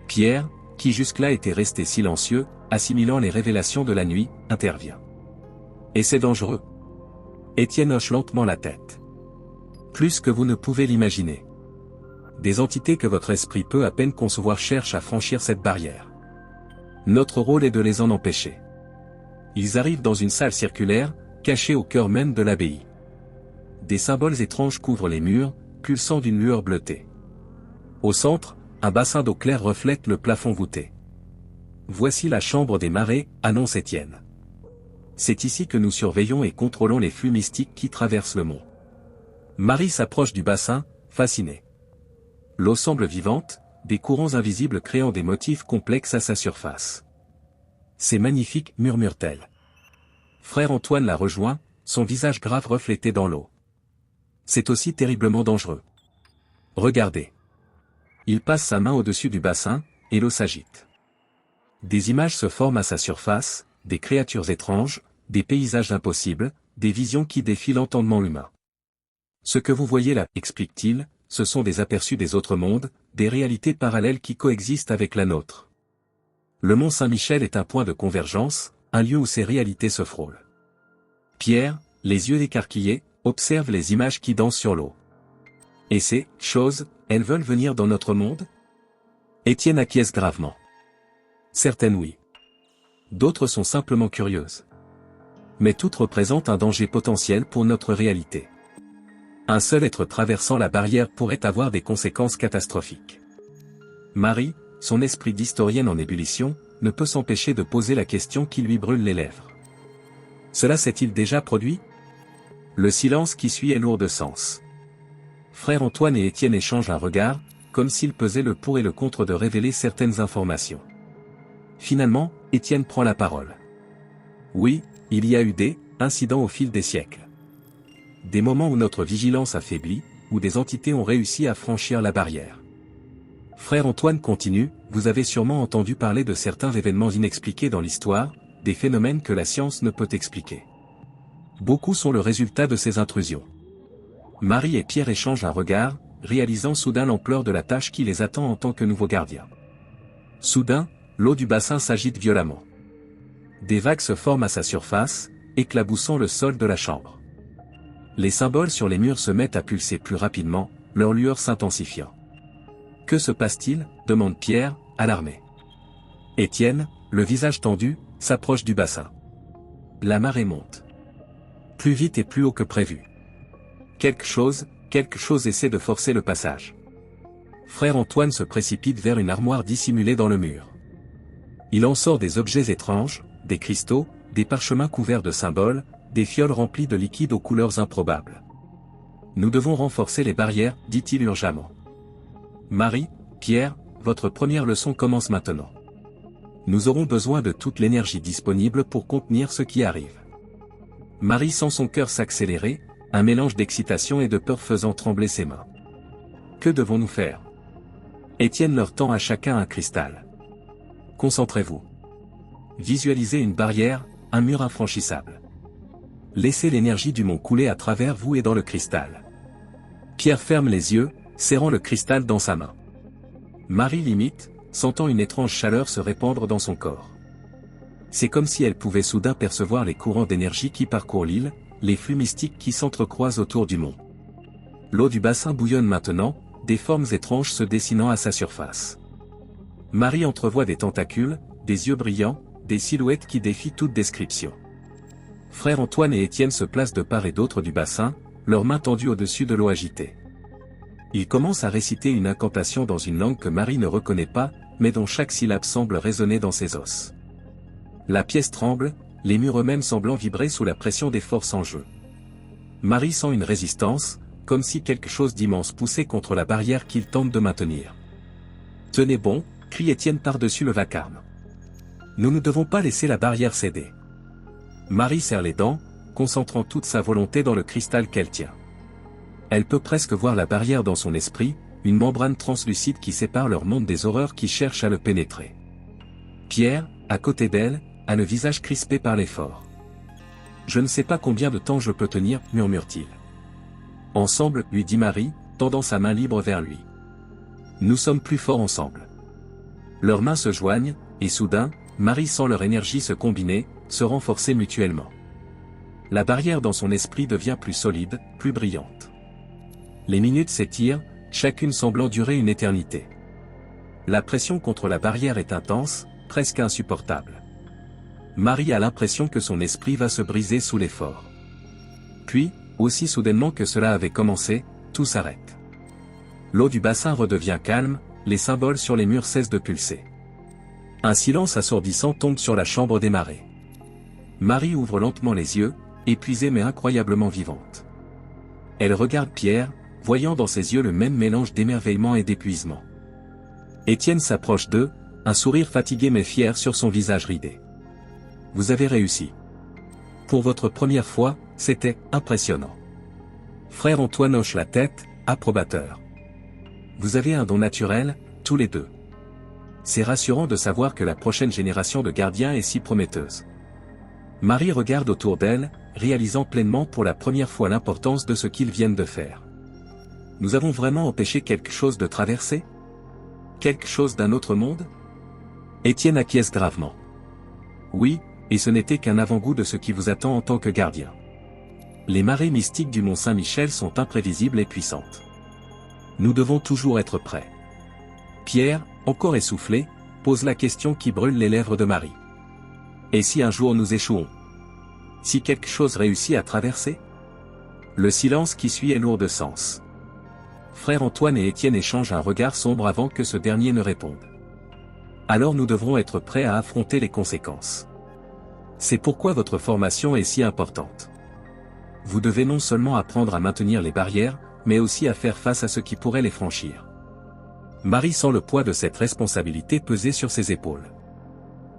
Speaker 1: Pierre, qui jusque-là était resté silencieux, assimilant les révélations de la nuit, intervient. Et c'est dangereux. Étienne hoche lentement la tête. Plus que vous ne pouvez l'imaginer. Des entités que votre esprit peut à peine concevoir cherchent à franchir cette barrière. Notre rôle est de les en empêcher. Ils arrivent dans une salle circulaire, cachée au cœur même de l'abbaye. Des symboles étranges couvrent les murs, pulsant d'une lueur bleutée. Au centre, un bassin d'eau claire reflète le plafond voûté. Voici la chambre des marées, annonce Étienne. C'est ici que nous surveillons et contrôlons les flux mystiques qui traversent le mont. Marie s'approche du bassin, fascinée. L'eau semble vivante, des courants invisibles créant des motifs complexes à sa surface. C'est magnifique, murmure-t-elle. Frère Antoine la rejoint, son visage grave reflété dans l'eau. C'est aussi terriblement dangereux. Regardez. Il passe sa main au-dessus du bassin, et l'eau s'agite. Des images se forment à sa surface, des créatures étranges, des paysages impossibles, des visions qui défient l'entendement humain. Ce que vous voyez là, explique-t-il, ce sont des aperçus des autres mondes, des réalités parallèles qui coexistent avec la nôtre. Le mont Saint-Michel est un point de convergence, un lieu où ces réalités se frôlent. Pierre, les yeux écarquillés, observe les images qui dansent sur l'eau. Et ces choses, elles veulent venir dans notre monde? Étienne acquiesce gravement. Certaines oui. D'autres sont simplement curieuses. Mais toutes représentent un danger potentiel pour notre réalité. Un seul être traversant la barrière pourrait avoir des conséquences catastrophiques. Marie, son esprit d'historienne en ébullition, ne peut s'empêcher de poser la question qui lui brûle les lèvres. Cela s'est-il déjà produit? Le silence qui suit est lourd de sens. Frère Antoine et Étienne échangent un regard, comme s'ils pesaient le pour et le contre de révéler certaines informations. Finalement, Étienne prend la parole. Oui, il y a eu des incidents au fil des siècles. Des moments où notre vigilance a faibli, où des entités ont réussi à franchir la barrière. Frère Antoine continue, vous avez sûrement entendu parler de certains événements inexpliqués dans l'histoire, des phénomènes que la science ne peut expliquer. Beaucoup sont le résultat de ces intrusions. Marie et Pierre échangent un regard, réalisant soudain l'ampleur de la tâche qui les attend en tant que nouveaux gardiens. Soudain, l'eau du bassin s'agite violemment. Des vagues se forment à sa surface, éclaboussant le sol de la chambre. Les symboles sur les murs se mettent à pulser plus rapidement, leur lueur s'intensifiant. Que se passe-t-il? Demande Pierre, alarmé. Étienne, le visage tendu, s'approche du bassin. La marée monte. Plus vite et plus haut que prévu. Quelque chose essaie de forcer le passage. Frère Antoine se précipite vers une armoire dissimulée dans le mur. Il en sort des objets étranges, des cristaux, des parchemins couverts de symboles, des fioles remplies de liquides aux couleurs improbables. Nous devons renforcer les barrières, dit-il urgemment. Marie, Pierre, votre première leçon commence maintenant. Nous aurons besoin de toute l'énergie disponible pour contenir ce qui arrive. Marie sent son cœur s'accélérer, un mélange d'excitation et de peur faisant trembler ses mains. Que devons-nous faire? Étienne leur tend à chacun un cristal. Concentrez-vous. Visualisez une barrière, un mur infranchissable. Laissez l'énergie du mont couler à travers vous et dans le cristal. Pierre ferme les yeux, serrant le cristal dans sa main. Marie l'imite, sentant une étrange chaleur se répandre dans son corps. C'est comme si elle pouvait soudain percevoir les courants d'énergie qui parcourent l'île, les flux mystiques qui s'entrecroisent autour du mont. L'eau du bassin bouillonne maintenant, des formes étranges se dessinant à sa surface. Marie entrevoit des tentacules, des yeux brillants, des silhouettes qui défient toute description. Frère Antoine et Étienne se placent de part et d'autre du bassin, leurs mains tendues au-dessus de l'eau agitée. Ils commencent à réciter une incantation dans une langue que Marie ne reconnaît pas, mais dont chaque syllabe semble résonner dans ses os. La pièce tremble, les murs eux-mêmes semblant vibrer sous la pression des forces en jeu. Marie sent une résistance, comme si quelque chose d'immense poussait contre la barrière qu'il tente de maintenir. « Tenez bon !» crie Étienne par-dessus le vacarme. « Nous ne devons pas laisser la barrière céder. » Marie serre les dents, concentrant toute sa volonté dans le cristal qu'elle tient. Elle peut presque voir la barrière dans son esprit, une membrane translucide qui sépare leur monde des horreurs qui cherchent à le pénétrer. Pierre, à côté d'elle, a le visage crispé par l'effort. « Je ne sais pas combien de temps je peux tenir, murmure-t-il. Ensemble, lui dit Marie, tendant sa main libre vers lui. Nous sommes plus forts ensemble. Leurs mains se joignent, et soudain, Marie sent leur énergie se combiner, se renforcer mutuellement. La barrière dans son esprit devient plus solide, plus brillante. Les minutes s'étirent, chacune semblant durer une éternité. La pression contre la barrière est intense, presque insupportable. Marie a l'impression que son esprit va se briser sous l'effort. Puis, aussi soudainement que cela avait commencé, tout s'arrête. L'eau du bassin redevient calme, les symboles sur les murs cessent de pulser. Un silence assourdissant tombe sur la chambre des marées. Marie ouvre lentement les yeux, épuisée mais incroyablement vivante. Elle regarde Pierre, voyant dans ses yeux le même mélange d'émerveillement et d'épuisement. Étienne s'approche d'eux, un sourire fatigué mais fier sur son visage ridé. « Vous avez réussi. Pour votre première fois, c'était impressionnant. » Frère Antoine hoche la tête, approbateur. Vous avez un don naturel, tous les deux. C'est rassurant de savoir que la prochaine génération de gardiens est si prometteuse. Marie regarde autour d'elle, réalisant pleinement pour la première fois l'importance de ce qu'ils viennent de faire. Nous avons vraiment empêché quelque chose de traverser? Quelque chose d'un autre monde? Étienne acquiesce gravement. Oui, et ce n'était qu'un avant-goût de ce qui vous attend en tant que gardien. Les marées mystiques du Mont Saint-Michel sont imprévisibles et puissantes. Nous devons toujours être prêts. Pierre, encore essoufflé, pose la question qui brûle les lèvres de Marie. Et si un jour nous échouons? Si quelque chose réussit à traverser? Le silence qui suit est lourd de sens. Frère Antoine et Étienne échangent un regard sombre avant que ce dernier ne réponde. Alors nous devrons être prêts à affronter les conséquences. C'est pourquoi votre formation est si importante. Vous devez non seulement apprendre à maintenir les barrières, mais aussi à faire face à ceux qui pourraient les franchir. Marie sent le poids de cette responsabilité peser sur ses épaules.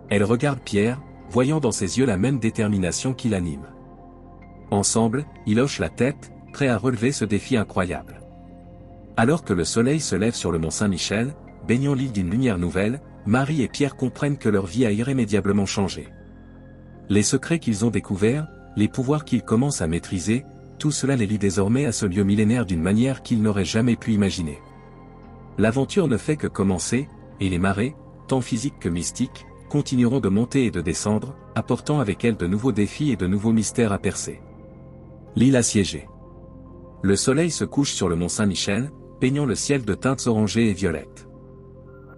Speaker 1: Elle regarde Pierre, voyant dans ses yeux la même détermination qui l'anime. Ensemble, ils hochent la tête, prêts à relever ce défi incroyable. Alors que le soleil se lève sur le mont Saint-Michel, baignant l'île d'une lumière nouvelle, Marie et Pierre comprennent que leur vie a irrémédiablement changé. Les secrets qu'ils ont découverts, les pouvoirs qu'ils commencent à maîtriser, tout cela les lie désormais à ce lieu millénaire d'une manière qu'ils n'auraient jamais pu imaginer. L'aventure ne fait que commencer, et les marées, tant physiques que mystiques, continueront de monter et de descendre, apportant avec elles de nouveaux défis et de nouveaux mystères à percer. L'île assiégée. Le soleil se couche sur le mont Saint-Michel, peignant le ciel de teintes orangées et violettes.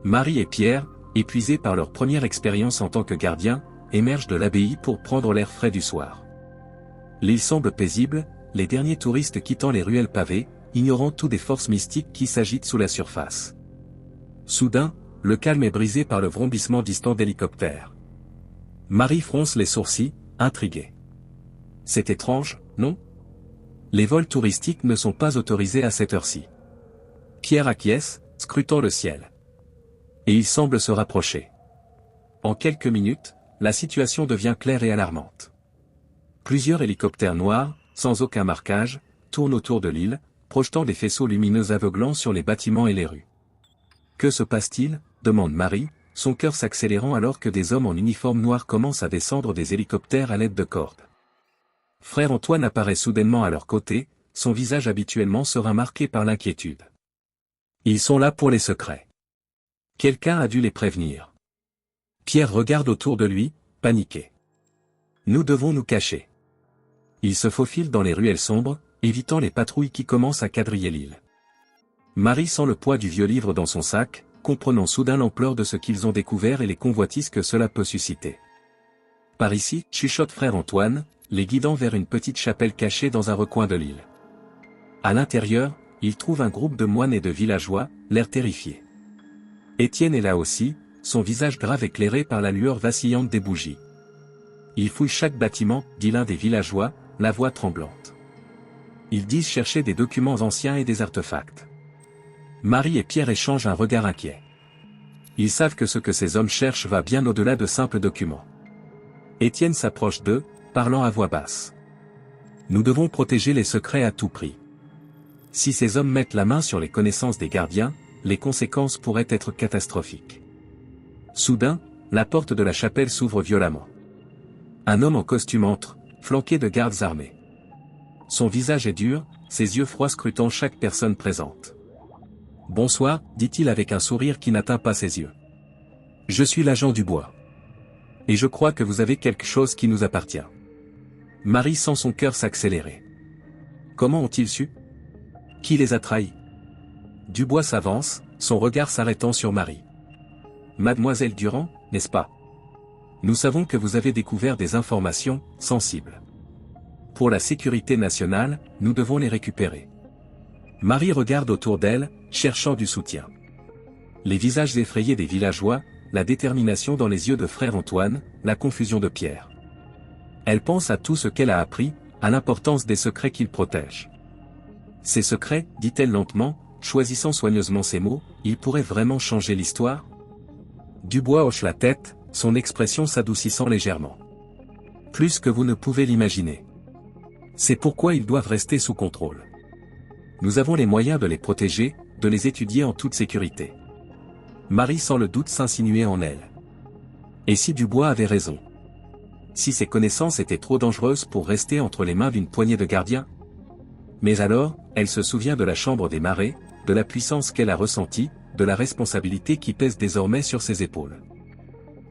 Speaker 1: Marie et Pierre, épuisés par leur première expérience en tant que gardiens, émergent de l'abbaye pour prendre l'air frais du soir. L'île semble paisible, les derniers touristes quittant les ruelles pavées, ignorant tout des forces mystiques qui s'agitent sous la surface. Soudain, le calme est brisé par le vrombissement distant d'hélicoptères. Marie fronce les sourcils, intriguée. C'est étrange, non? Les vols touristiques ne sont pas autorisés à cette heure-ci. Pierre acquiesce, scrutant le ciel. Et il semble se rapprocher. En quelques minutes, la situation devient claire et alarmante. Plusieurs hélicoptères noirs, sans aucun marquage, tournent autour de l'île, projetant des faisceaux lumineux aveuglants sur les bâtiments et les rues. Que se passe-t-il? Demande Marie, son cœur s'accélérant alors que des hommes en uniforme noir commencent à descendre des hélicoptères à l'aide de cordes. Frère Antoine apparaît soudainement à leur côté, son visage habituellement serein marqué par l'inquiétude. Ils sont là pour les secrets. Quelqu'un a dû les prévenir. Pierre regarde autour de lui, paniqué. Nous devons nous cacher. Il se faufile dans les ruelles sombres, évitant les patrouilles qui commencent à quadriller l'île. Marie sent le poids du vieux livre dans son sac, comprenant soudain l'ampleur de ce qu'ils ont découvert et les convoitises que cela peut susciter. Par ici, chuchote frère Antoine, les guidant vers une petite chapelle cachée dans un recoin de l'île. À l'intérieur, il trouve un groupe de moines et de villageois, l'air terrifiés. Étienne est là aussi, son visage grave éclairé par la lueur vacillante des bougies. Il fouille chaque bâtiment, dit l'un des villageois, la voix tremblante. Ils disent chercher des documents anciens et des artefacts. Marie et Pierre échangent un regard inquiet. Ils savent que ce que ces hommes cherchent va bien au-delà de simples documents. Étienne s'approche d'eux, parlant à voix basse. Nous devons protéger les secrets à tout prix. Si ces hommes mettent la main sur les connaissances des gardiens, les conséquences pourraient être catastrophiques. Soudain, la porte de la chapelle s'ouvre violemment. Un homme en costume entre, flanqué de gardes armés. Son visage est dur, ses yeux froids scrutant chaque personne présente. « Bonsoir », dit-il avec un sourire qui n'atteint pas ses yeux. « Je suis l'agent du bois. Et je crois que vous avez quelque chose qui nous appartient. » Marie sent son cœur s'accélérer. Comment ont-ils su? Qui les a trahis? Dubois s'avance, son regard s'arrêtant sur Marie. Mademoiselle Durand, n'est-ce pas? Nous savons que vous avez découvert des informations sensibles. Pour la sécurité nationale, nous devons les récupérer. Marie regarde autour d'elle, cherchant du soutien. Les visages effrayés des villageois, la détermination dans les yeux de frère Antoine, la confusion de Pierre. Elle pense à tout ce qu'elle a appris, à l'importance des secrets qu'il protège. Ces secrets, dit-elle lentement, choisissant soigneusement ses mots, ils pourraient vraiment changer l'histoire? Dubois hoche la tête, son expression s'adoucissant légèrement. Plus que vous ne pouvez l'imaginer. C'est pourquoi ils doivent rester sous contrôle. Nous avons les moyens de les protéger, de les étudier en toute sécurité. Marie sent le doute s'insinuer en elle. Et si Dubois avait raison? Si ses connaissances étaient trop dangereuses pour rester entre les mains d'une poignée de gardiens? Mais alors, elle se souvient de la chambre des marais, de la puissance qu'elle a ressentie, de la responsabilité qui pèse désormais sur ses épaules.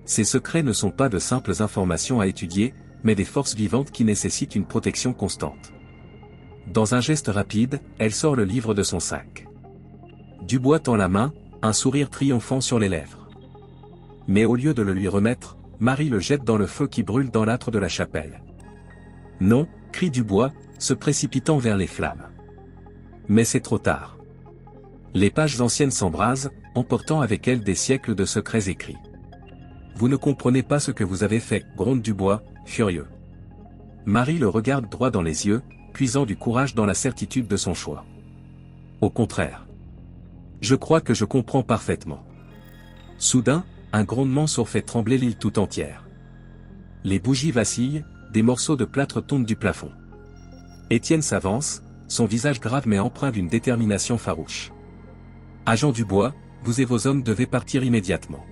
Speaker 1: Ces secrets ne sont pas de simples informations à étudier, mais des forces vivantes qui nécessitent une protection constante. Dans un geste rapide, elle sort le livre de son sac. Dubois tend la main, un sourire triomphant sur les lèvres. Mais au lieu de le lui remettre, Marie le jette dans le feu qui brûle dans l'âtre de la chapelle. Non, crie Dubois, se précipitant vers les flammes. Mais c'est trop tard. Les pages anciennes s'embrasent, emportant avec elles des siècles de secrets écrits. Vous ne comprenez pas ce que vous avez fait, gronde Dubois, furieux. Marie le regarde droit dans les yeux, puisant du courage dans la certitude de son choix. Au contraire. Je crois que je comprends parfaitement. Soudain, un grondement sourd fait trembler l'île tout entière. Les bougies vacillent, des morceaux de plâtre tombent du plafond. Étienne s'avance, son visage grave mais empreint d'une détermination farouche. Agent Dubois, vous et vos hommes devez partir immédiatement.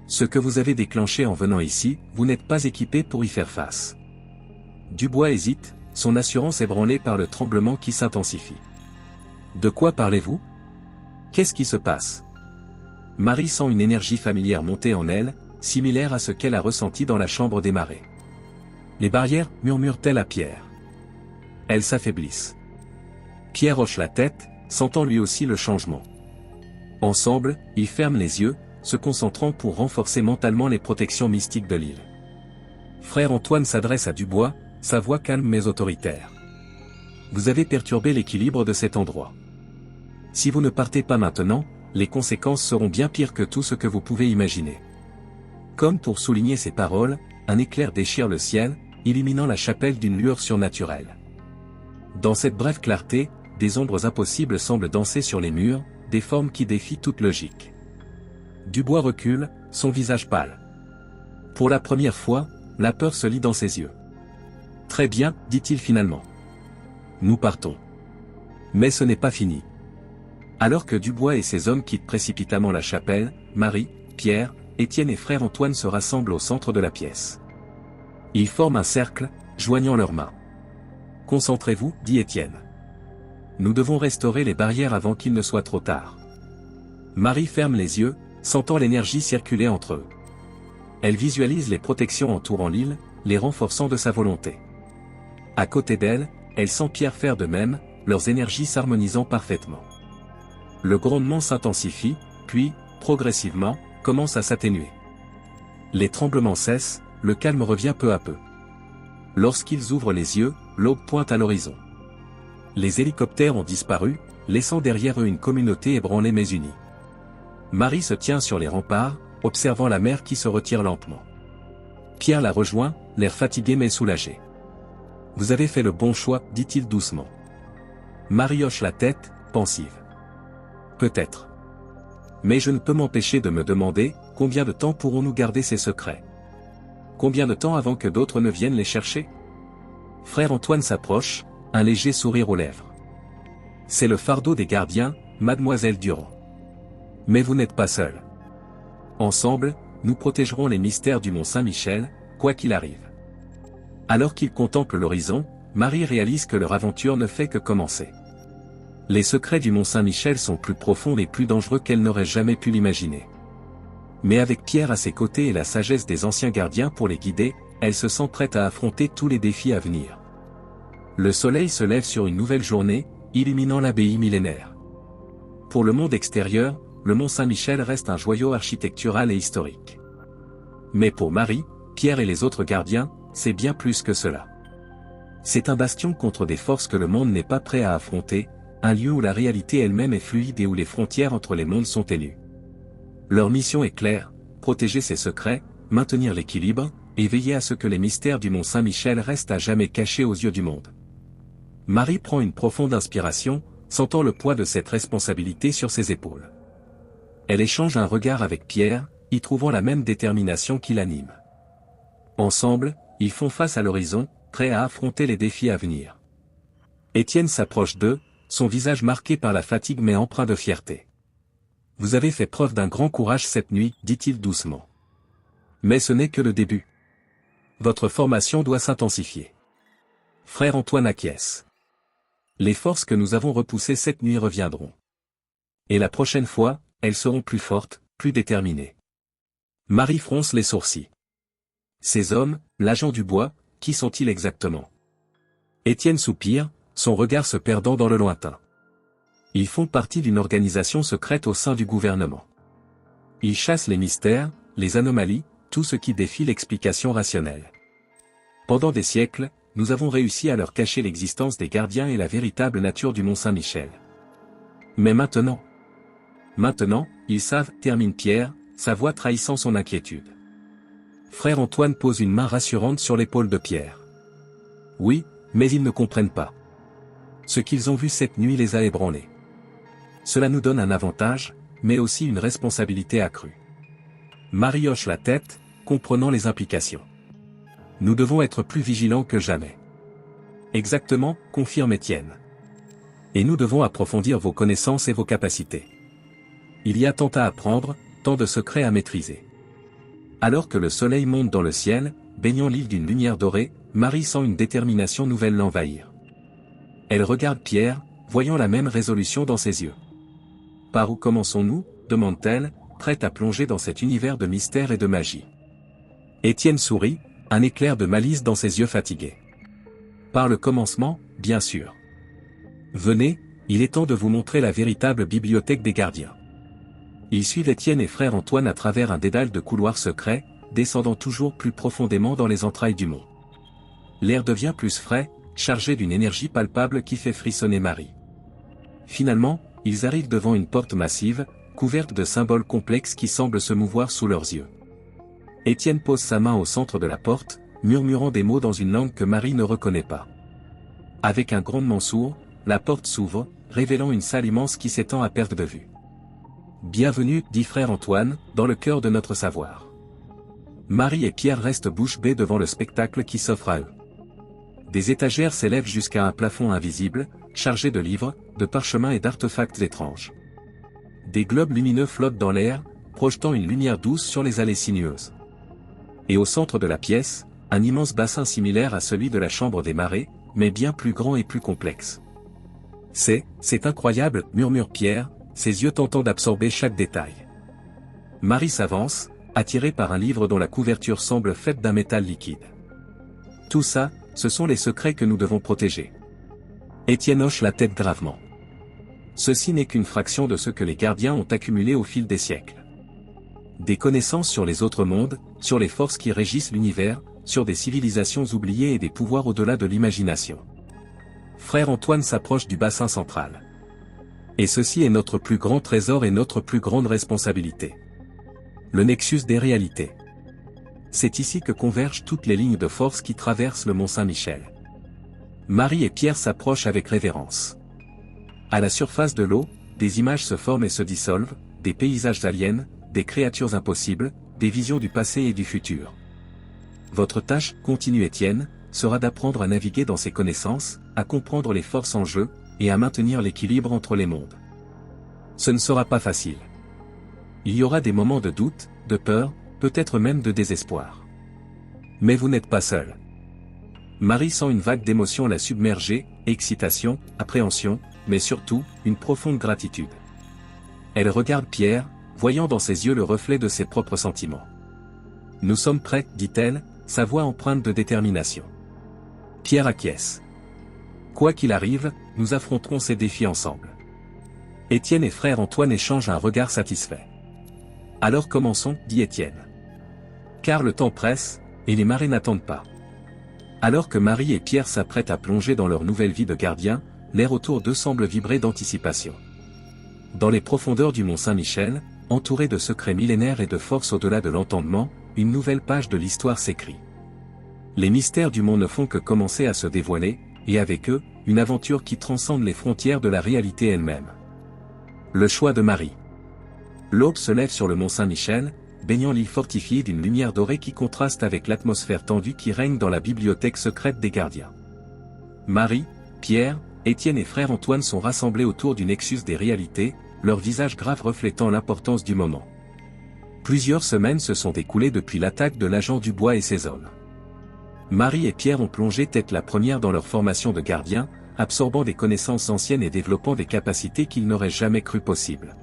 Speaker 1: Ce que vous avez déclenché en venant ici, vous n'êtes pas équipé pour y faire face. Dubois hésite, son assurance ébranlée par le tremblement qui s'intensifie. De quoi parlez-vous? Qu'est-ce qui se passe? Marie sent une énergie familière monter en elle, similaire à ce qu'elle a ressenti dans la chambre des marais. Les barrières, murmure-t-elle à Pierre. Elles s'affaiblissent. Pierre hoche la tête, sentant lui aussi le changement. Ensemble, ils ferment les yeux, se concentrant pour renforcer mentalement les protections mystiques de l'île. Frère Antoine s'adresse à Dubois, sa voix calme mais autoritaire. Vous avez perturbé l'équilibre de cet endroit. Si vous ne partez pas maintenant, les conséquences seront bien pires que tout ce que vous pouvez imaginer. Comme pour souligner ces paroles, un éclair déchire le ciel, illuminant la chapelle d'une lueur surnaturelle. Dans cette brève clarté, des ombres impossibles semblent danser sur les murs, des formes qui défient toute logique. Dubois recule, son visage pâle. Pour la première fois, la peur se lit dans ses yeux. Très bien, dit-il finalement. Nous partons. Mais ce n'est pas fini. Alors que Dubois et ses hommes quittent précipitamment la chapelle, Marie, Pierre, Étienne et frère Antoine se rassemblent au centre de la pièce. Ils forment un cercle, joignant leurs mains. Concentrez-vous, dit Étienne. Nous devons restaurer les barrières avant qu'il ne soit trop tard. Marie ferme les yeux, sentant l'énergie circuler entre eux. Elle visualise les protections entourant l'île, les renforçant de sa volonté. À côté d'elle, elle sent Pierre faire de même, leurs énergies s'harmonisant parfaitement. Le grondement s'intensifie, puis, progressivement, commence à s'atténuer. Les tremblements cessent, le calme revient peu à peu. Lorsqu'ils ouvrent les yeux, l'aube pointe à l'horizon. Les hélicoptères ont disparu, laissant derrière eux une communauté ébranlée mais unie. Marie se tient sur les remparts, observant la mer qui se retire lentement. Pierre la rejoint, l'air fatigué mais soulagé. Vous avez fait le bon choix, dit-il doucement. Marie hoche la tête, pensive. Peut-être. Mais je ne peux m'empêcher de me demander, combien de temps pourrons-nous garder ces secrets? Combien de temps avant que d'autres ne viennent les chercher? Frère Antoine s'approche, un léger sourire aux lèvres. C'est le fardeau des gardiens, mademoiselle Durand. Mais vous n'êtes pas seul. Ensemble, nous protégerons les mystères du Mont Saint-Michel, quoi qu'il arrive. Alors qu'ils contemplent l'horizon, Marie réalise que leur aventure ne fait que commencer. Les secrets du Mont Saint-Michel sont plus profonds et plus dangereux qu'elle n'aurait jamais pu l'imaginer. Mais avec Pierre à ses côtés et la sagesse des anciens gardiens pour les guider, elle se sent prête à affronter tous les défis à venir. Le soleil se lève sur une nouvelle journée, illuminant l'abbaye millénaire. Pour le monde extérieur, le Mont Saint-Michel reste un joyau architectural et historique. Mais pour Marie, Pierre et les autres gardiens, c'est bien plus que cela. C'est un bastion contre des forces que le monde n'est pas prêt à affronter, un lieu où la réalité elle-même est fluide et où les frontières entre les mondes sont ténues. Leur mission est claire, protéger ses secrets, maintenir l'équilibre, et veiller à ce que les mystères du Mont Saint-Michel restent à jamais cachés aux yeux du monde. Marie prend une profonde inspiration, sentant le poids de cette responsabilité sur ses épaules. Elle échange un regard avec Pierre, y trouvant la même détermination qui l'anime. Ensemble, ils font face à l'horizon, prêts à affronter les défis à venir. Étienne s'approche d'eux, son visage marqué par la fatigue mais empreint de fierté. « Vous avez fait preuve d'un grand courage cette nuit, dit-il doucement. Mais ce n'est que le début. Votre formation doit s'intensifier. » Frère Antoine acquiesce. Les forces que nous avons repoussées cette nuit reviendront. Et la prochaine fois, elles seront plus fortes, plus déterminées. Marie fronce les sourcils. Ces hommes, l'agent du bois, qui sont-ils exactement? Étienne soupire, son regard se perdant dans le lointain. Ils font partie d'une organisation secrète au sein du gouvernement. Ils chassent les mystères, les anomalies, tout ce qui défie l'explication rationnelle. Pendant des siècles, nous avons réussi à leur cacher l'existence des gardiens et la véritable nature du Mont Saint-Michel. Mais maintenant, ils savent, termine Pierre, sa voix trahissant son inquiétude. Frère Antoine pose une main rassurante sur l'épaule de Pierre. Oui, mais ils ne comprennent pas. Ce qu'ils ont vu cette nuit les a ébranlés. Cela nous donne un avantage, mais aussi une responsabilité accrue. Marie hoche la tête, comprenant les implications. Nous devons être plus vigilants que jamais. Exactement, confirme Étienne. Et nous devons approfondir vos connaissances et vos capacités. Il y a tant à apprendre, tant de secrets à maîtriser. Alors que le soleil monte dans le ciel, baignant l'île d'une lumière dorée, Marie sent une détermination nouvelle l'envahir. Elle regarde Pierre, voyant la même résolution dans ses yeux. « Par où commençons-nous » demande-t-elle, prête à plonger dans cet univers de mystère et de magie. Étienne sourit, un éclair de malice dans ses yeux fatigués. « Par le commencement, bien sûr. Venez, il est temps de vous montrer la véritable bibliothèque des gardiens. » Ils suivent Étienne et frère Antoine à travers un dédale de couloirs secrets, descendant toujours plus profondément dans les entrailles du mont. L'air devient plus frais, chargé d'une énergie palpable qui fait frissonner Marie. Finalement, ils arrivent devant une porte massive, couverte de symboles complexes qui semblent se mouvoir sous leurs yeux. Étienne pose sa main au centre de la porte, murmurant des mots dans une langue que Marie ne reconnaît pas. Avec un grondement sourd, la porte s'ouvre, révélant une salle immense qui s'étend à perte de vue. « Bienvenue, dit frère Antoine, dans le cœur de notre savoir. » Marie et Pierre restent bouche bée devant le spectacle qui s'offre à eux. Des étagères s'élèvent jusqu'à un plafond invisible, chargé de livres, de parchemins et d'artefacts étranges. Des globes lumineux flottent dans l'air, projetant une lumière douce sur les allées sinueuses. Et au centre de la pièce, un immense bassin similaire à celui de la chambre des marées, mais bien plus grand et plus complexe. « C'est incroyable, murmure Pierre, ses yeux tentant d'absorber chaque détail. Marie s'avance, attirée par un livre dont la couverture semble faite d'un métal liquide. Tout ça, ce sont les secrets que nous devons protéger. Étienne hoche la tête gravement. Ceci n'est qu'une fraction de ce que les gardiens ont accumulé au fil des siècles. Des connaissances sur les autres mondes, sur les forces qui régissent l'univers, sur des civilisations oubliées et des pouvoirs au-delà de l'imagination. Frère Antoine s'approche du bassin central. Et ceci est notre plus grand trésor et notre plus grande responsabilité. Le nexus des réalités. C'est ici que convergent toutes les lignes de force qui traversent le Mont Saint-Michel. Marie et Pierre s'approchent avec révérence. À la surface de l'eau, des images se forment et se dissolvent, des paysages aliens, des créatures impossibles, des visions du passé et du futur. Votre tâche, continue Étienne, sera d'apprendre à naviguer dans ces connaissances, à comprendre les forces en jeu, et à maintenir l'équilibre entre les mondes. Ce ne sera pas facile. Il y aura des moments de doute, de peur, peut-être même de désespoir. Mais vous n'êtes pas seul. Marie sent une vague d'émotions la submerger, excitation, appréhension, mais surtout, une profonde gratitude. Elle regarde Pierre, voyant dans ses yeux le reflet de ses propres sentiments. « Nous sommes prêts, dit-elle, sa voix empreinte de détermination. Pierre acquiesce. Quoi qu'il arrive, nous affronterons ces défis ensemble. Étienne et frère Antoine échangent un regard satisfait. Alors commençons, dit Étienne. Car le temps presse, et les marées n'attendent pas. Alors que Marie et Pierre s'apprêtent à plonger dans leur nouvelle vie de gardiens, l'air autour d'eux semble vibrer d'anticipation. Dans les profondeurs du Mont Saint-Michel, entourés de secrets millénaires et de forces au-delà de l'entendement, une nouvelle page de l'histoire s'écrit. Les mystères du monde ne font que commencer à se dévoiler, et avec eux, une aventure qui transcende les frontières de la réalité elle-même. Le choix de Marie. L'aube se lève sur le Mont Saint-Michel, baignant l'île fortifiée d'une lumière dorée qui contraste avec l'atmosphère tendue qui règne dans la bibliothèque secrète des gardiens. Marie, Pierre, Étienne et frère Antoine sont rassemblés autour du nexus des réalités, leurs visages graves reflétant l'importance du moment. Plusieurs semaines se sont écoulées depuis l'attaque de l'agent Dubois et ses hommes. Marie et Pierre ont plongé tête la première dans leur formation de gardiens, absorbant des connaissances anciennes et développant des capacités qu'ils n'auraient jamais cru possibles.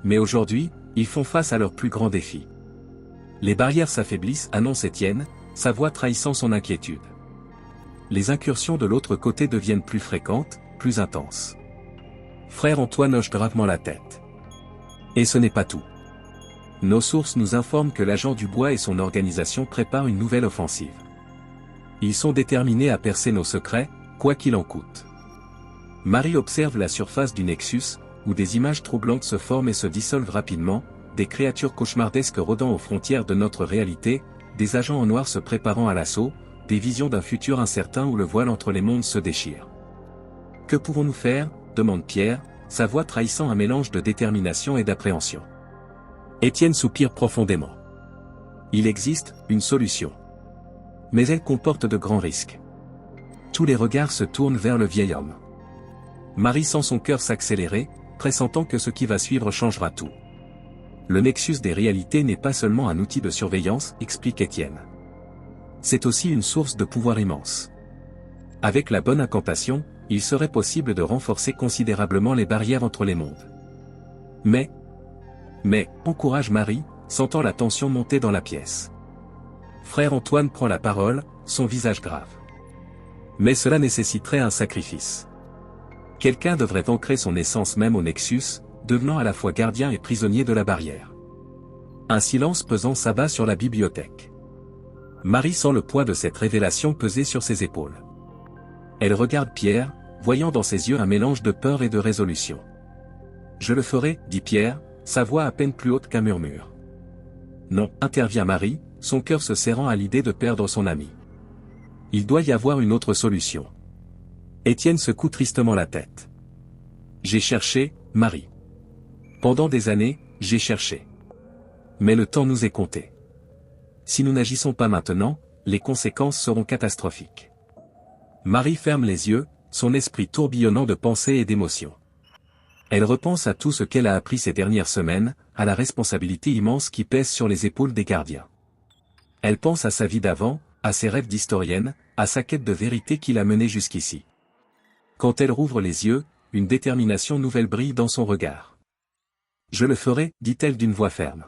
Speaker 1: Mais aujourd'hui, ils font face à leur plus grand défi. Les barrières s'affaiblissent, annonce Étienne, sa voix trahissant son inquiétude. Les incursions de l'autre côté deviennent plus fréquentes, plus intenses. Frère Antoine hoche gravement la tête. Et ce n'est pas tout. Nos sources nous informent que l'agent Dubois et son organisation préparent une nouvelle offensive. Ils sont déterminés à percer nos secrets, quoi qu'il en coûte. Marie observe la surface du Nexus, où des images troublantes se forment et se dissolvent rapidement, des créatures cauchemardesques rôdant aux frontières de notre réalité, des agents en noir se préparant à l'assaut, des visions d'un futur incertain où le voile entre les mondes se déchire. Que pouvons-nous faire ? Demande Pierre, sa voix trahissant un mélange de détermination et d'appréhension. Étienne soupire profondément. Il existe une solution. Mais elle comporte de grands risques. Tous les regards se tournent vers le vieil homme. Marie sent son cœur s'accélérer, pressentant que ce qui va suivre changera tout. Le nexus des réalités n'est pas seulement un outil de surveillance, explique Étienne. C'est aussi une source de pouvoir immense. Avec la bonne incantation, il serait possible de renforcer considérablement les barrières entre les mondes. Mais, encourage Marie, sentant la tension monter dans la pièce. Frère Antoine prend la parole, son visage grave. Mais cela nécessiterait un sacrifice. Quelqu'un devrait ancrer son essence même au Nexus, devenant à la fois gardien et prisonnier de la barrière. Un silence pesant s'abat sur la bibliothèque. Marie sent le poids de cette révélation peser sur ses épaules. Elle regarde Pierre, voyant dans ses yeux un mélange de peur et de résolution. « Je le ferai, dit Pierre, sa voix à peine plus haute qu'un murmure. « Non, intervient Marie, son cœur se serrant à l'idée de perdre son ami. Il doit y avoir une autre solution. » Étienne secoue tristement la tête. « J'ai cherché, Marie. Pendant des années, j'ai cherché. Mais le temps nous est compté. Si nous n'agissons pas maintenant, les conséquences seront catastrophiques. » Marie ferme les yeux, son esprit tourbillonnant de pensées et d'émotions. Elle repense à tout ce qu'elle a appris ces dernières semaines, à la responsabilité immense qui pèse sur les épaules des gardiens. Elle pense à sa vie d'avant, à ses rêves d'historienne, à sa quête de vérité qui l'a menée jusqu'ici. Quand elle rouvre les yeux, une détermination nouvelle brille dans son regard. « Je le ferai, dit-elle d'une voix ferme.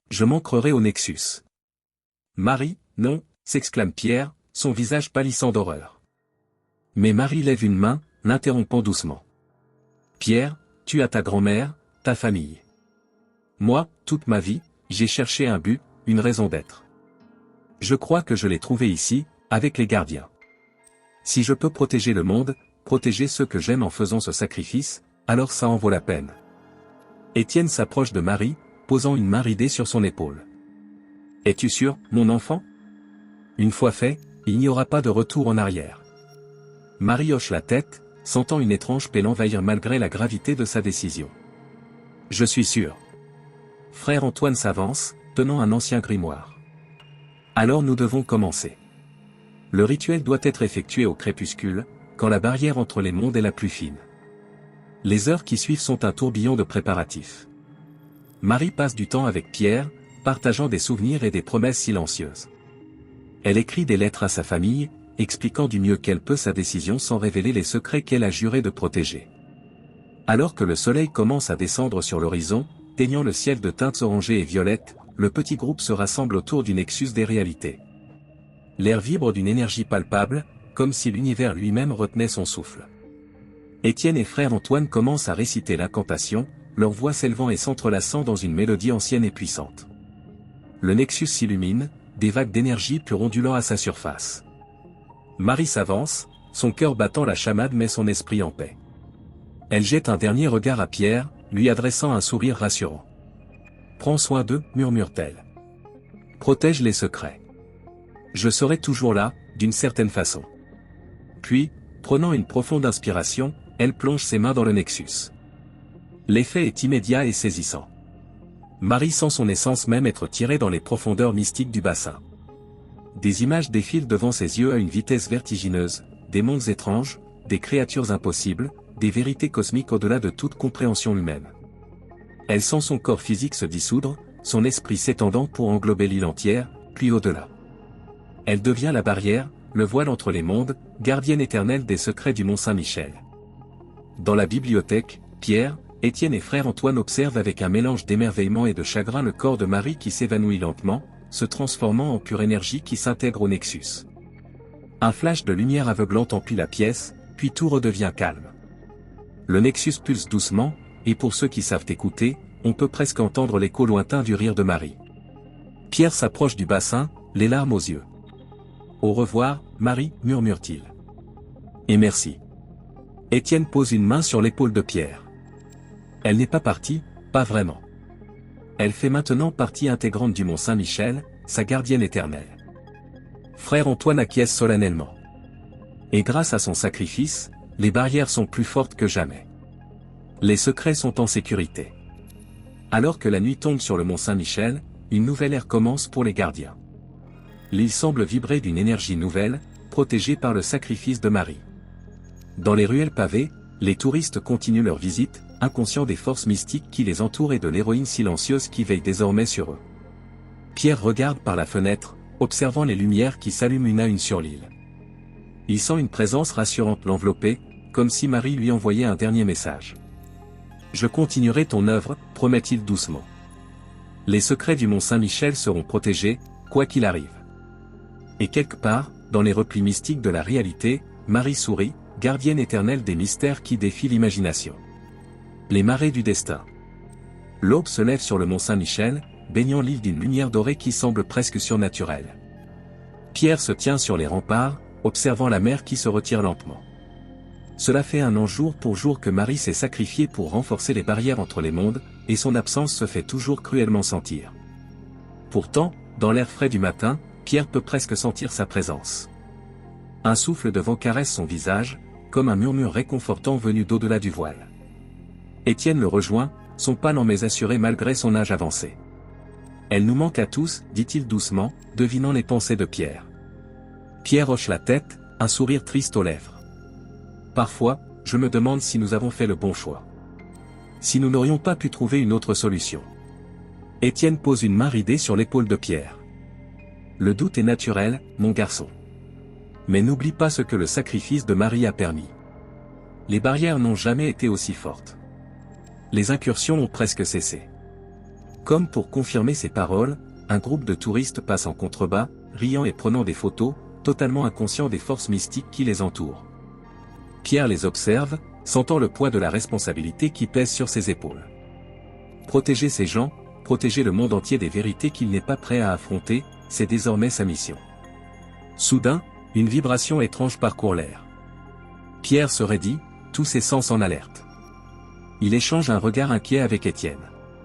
Speaker 1: Je m'ancrerai au Nexus. »« Marie, non, » s'exclame Pierre, son visage pâlissant d'horreur. Mais Marie lève une main, l'interrompant doucement. « Pierre, tu as ta grand-mère, ta famille. Moi, toute ma vie, j'ai cherché un but, une raison d'être. Je crois que je l'ai trouvé ici, avec les gardiens. Si je peux protéger le monde, protéger ceux que j'aime en faisant ce sacrifice, alors ça en vaut la peine. » Étienne s'approche de Marie, posant une main ridée sur son épaule. « Es-tu sûr, mon enfant ? Une fois fait, il n'y aura pas de retour en arrière. » Marie hoche la tête, sentant une étrange paix l'envahir malgré la gravité de sa décision. « Je suis sûr. » Frère Antoine s'avance, tenant un ancien grimoire. « Alors nous devons commencer. Le rituel doit être effectué au crépuscule, quand la barrière entre les mondes est la plus fine. Les heures qui suivent sont un tourbillon de préparatifs. Marie passe du temps avec Pierre, partageant des souvenirs et des promesses silencieuses. Elle écrit des lettres à sa famille, expliquant du mieux qu'elle peut sa décision sans révéler les secrets qu'elle a juré de protéger. Alors que le soleil commence à descendre sur l'horizon, teignant le ciel de teintes orangées et violettes, le petit groupe se rassemble autour du nexus des réalités. L'air vibre d'une énergie palpable, comme si l'univers lui-même retenait son souffle. Étienne et frère Antoine commencent à réciter l'incantation, leur voix s'élevant et s'entrelaçant dans une mélodie ancienne et puissante. Le nexus s'illumine, des vagues d'énergie pure ondulant à sa surface. Marie s'avance, son cœur battant la chamade met son esprit en paix. Elle jette un dernier regard à Pierre, lui adressant un sourire rassurant. « Prends soin d'eux, murmure-t-elle. Protège les secrets. Je serai toujours là, d'une certaine façon. » Puis, prenant une profonde inspiration, elle plonge ses mains dans le nexus. L'effet est immédiat et saisissant. Marie sent son essence même être tirée dans les profondeurs mystiques du bassin. Des images défilent devant ses yeux à une vitesse vertigineuse, des mondes étranges, des créatures impossibles, des vérités cosmiques au-delà de toute compréhension humaine. Elle sent son corps physique se dissoudre, son esprit s'étendant pour englober l'île entière, puis au-delà. Elle devient la barrière, le voile entre les mondes, gardienne éternelle des secrets du Mont Saint-Michel. Dans la bibliothèque, Pierre, Étienne et frère Antoine observent avec un mélange d'émerveillement et de chagrin le corps de Marie qui s'évanouit lentement, se transformant en pure énergie qui s'intègre au Nexus. Un flash de lumière aveuglante emplit la pièce, puis tout redevient calme. Le Nexus pulse doucement, et pour ceux qui savent écouter, on peut presque entendre l'écho lointain du rire de Marie. Pierre s'approche du bassin, les larmes aux yeux. « Au revoir, Marie » murmure-t-il. « Et merci. » Étienne pose une main sur l'épaule de Pierre. Elle n'est pas partie, pas vraiment. Elle fait maintenant partie intégrante du Mont Saint-Michel, sa gardienne éternelle. Frère Antoine acquiesce solennellement. Et grâce à son sacrifice, les barrières sont plus fortes que jamais. Les secrets sont en sécurité. Alors que la nuit tombe sur le Mont Saint-Michel, une nouvelle ère commence pour les gardiens. L'île semble vibrer d'une énergie nouvelle, protégée par le sacrifice de Marie. Dans les ruelles pavées, les touristes continuent leur visite, inconscients des forces mystiques qui les entourent et de l'héroïne silencieuse qui veille désormais sur eux. Pierre regarde par la fenêtre, observant les lumières qui s'allument une à une sur l'île. Il sent une présence rassurante l'envelopper, comme si Marie lui envoyait un dernier message. « Je continuerai ton œuvre », promet-il doucement. Les secrets du Mont Saint-Michel seront protégés, quoi qu'il arrive. Et quelque part, dans les replis mystiques de la réalité, Marie sourit, gardienne éternelle des mystères qui défient l'imagination. Les marées du destin. L'aube se lève sur le Mont Saint-Michel, baignant l'île d'une lumière dorée qui semble presque surnaturelle. Pierre se tient sur les remparts, observant la mer qui se retire lentement. Cela fait 1 an jour pour jour que Marie s'est sacrifiée pour renforcer les barrières entre les mondes, et son absence se fait toujours cruellement sentir. Pourtant, dans l'air frais du matin, Pierre peut presque sentir sa présence. Un souffle de vent caresse son visage, comme un murmure réconfortant venu d'au-delà du voile. Étienne le rejoint, son pas n'en mais assuré malgré son âge avancé. « Elle nous manque à tous », dit-il doucement, devinant les pensées de Pierre. Pierre hoche la tête, un sourire triste aux lèvres. « Parfois, je me demande si nous avons fait le bon choix. Si nous n'aurions pas pu trouver une autre solution. » Étienne pose une main ridée sur l'épaule de Pierre. « Le doute est naturel, mon garçon. Mais n'oublie pas ce que le sacrifice de Marie a permis. Les barrières n'ont jamais été aussi fortes. Les incursions ont presque cessé. » Comme pour confirmer ces paroles, un groupe de touristes passe en contrebas, riant et prenant des photos, totalement inconscients des forces mystiques qui les entourent. Pierre les observe, sentant le poids de la responsabilité qui pèse sur ses épaules. Protéger ces gens, protéger le monde entier des vérités qu'il n'est pas prêt à affronter, c'est désormais sa mission. Soudain, une vibration étrange parcourt l'air. Pierre se raidit, tous ses sens en alerte. Il échange un regard inquiet avec Étienne.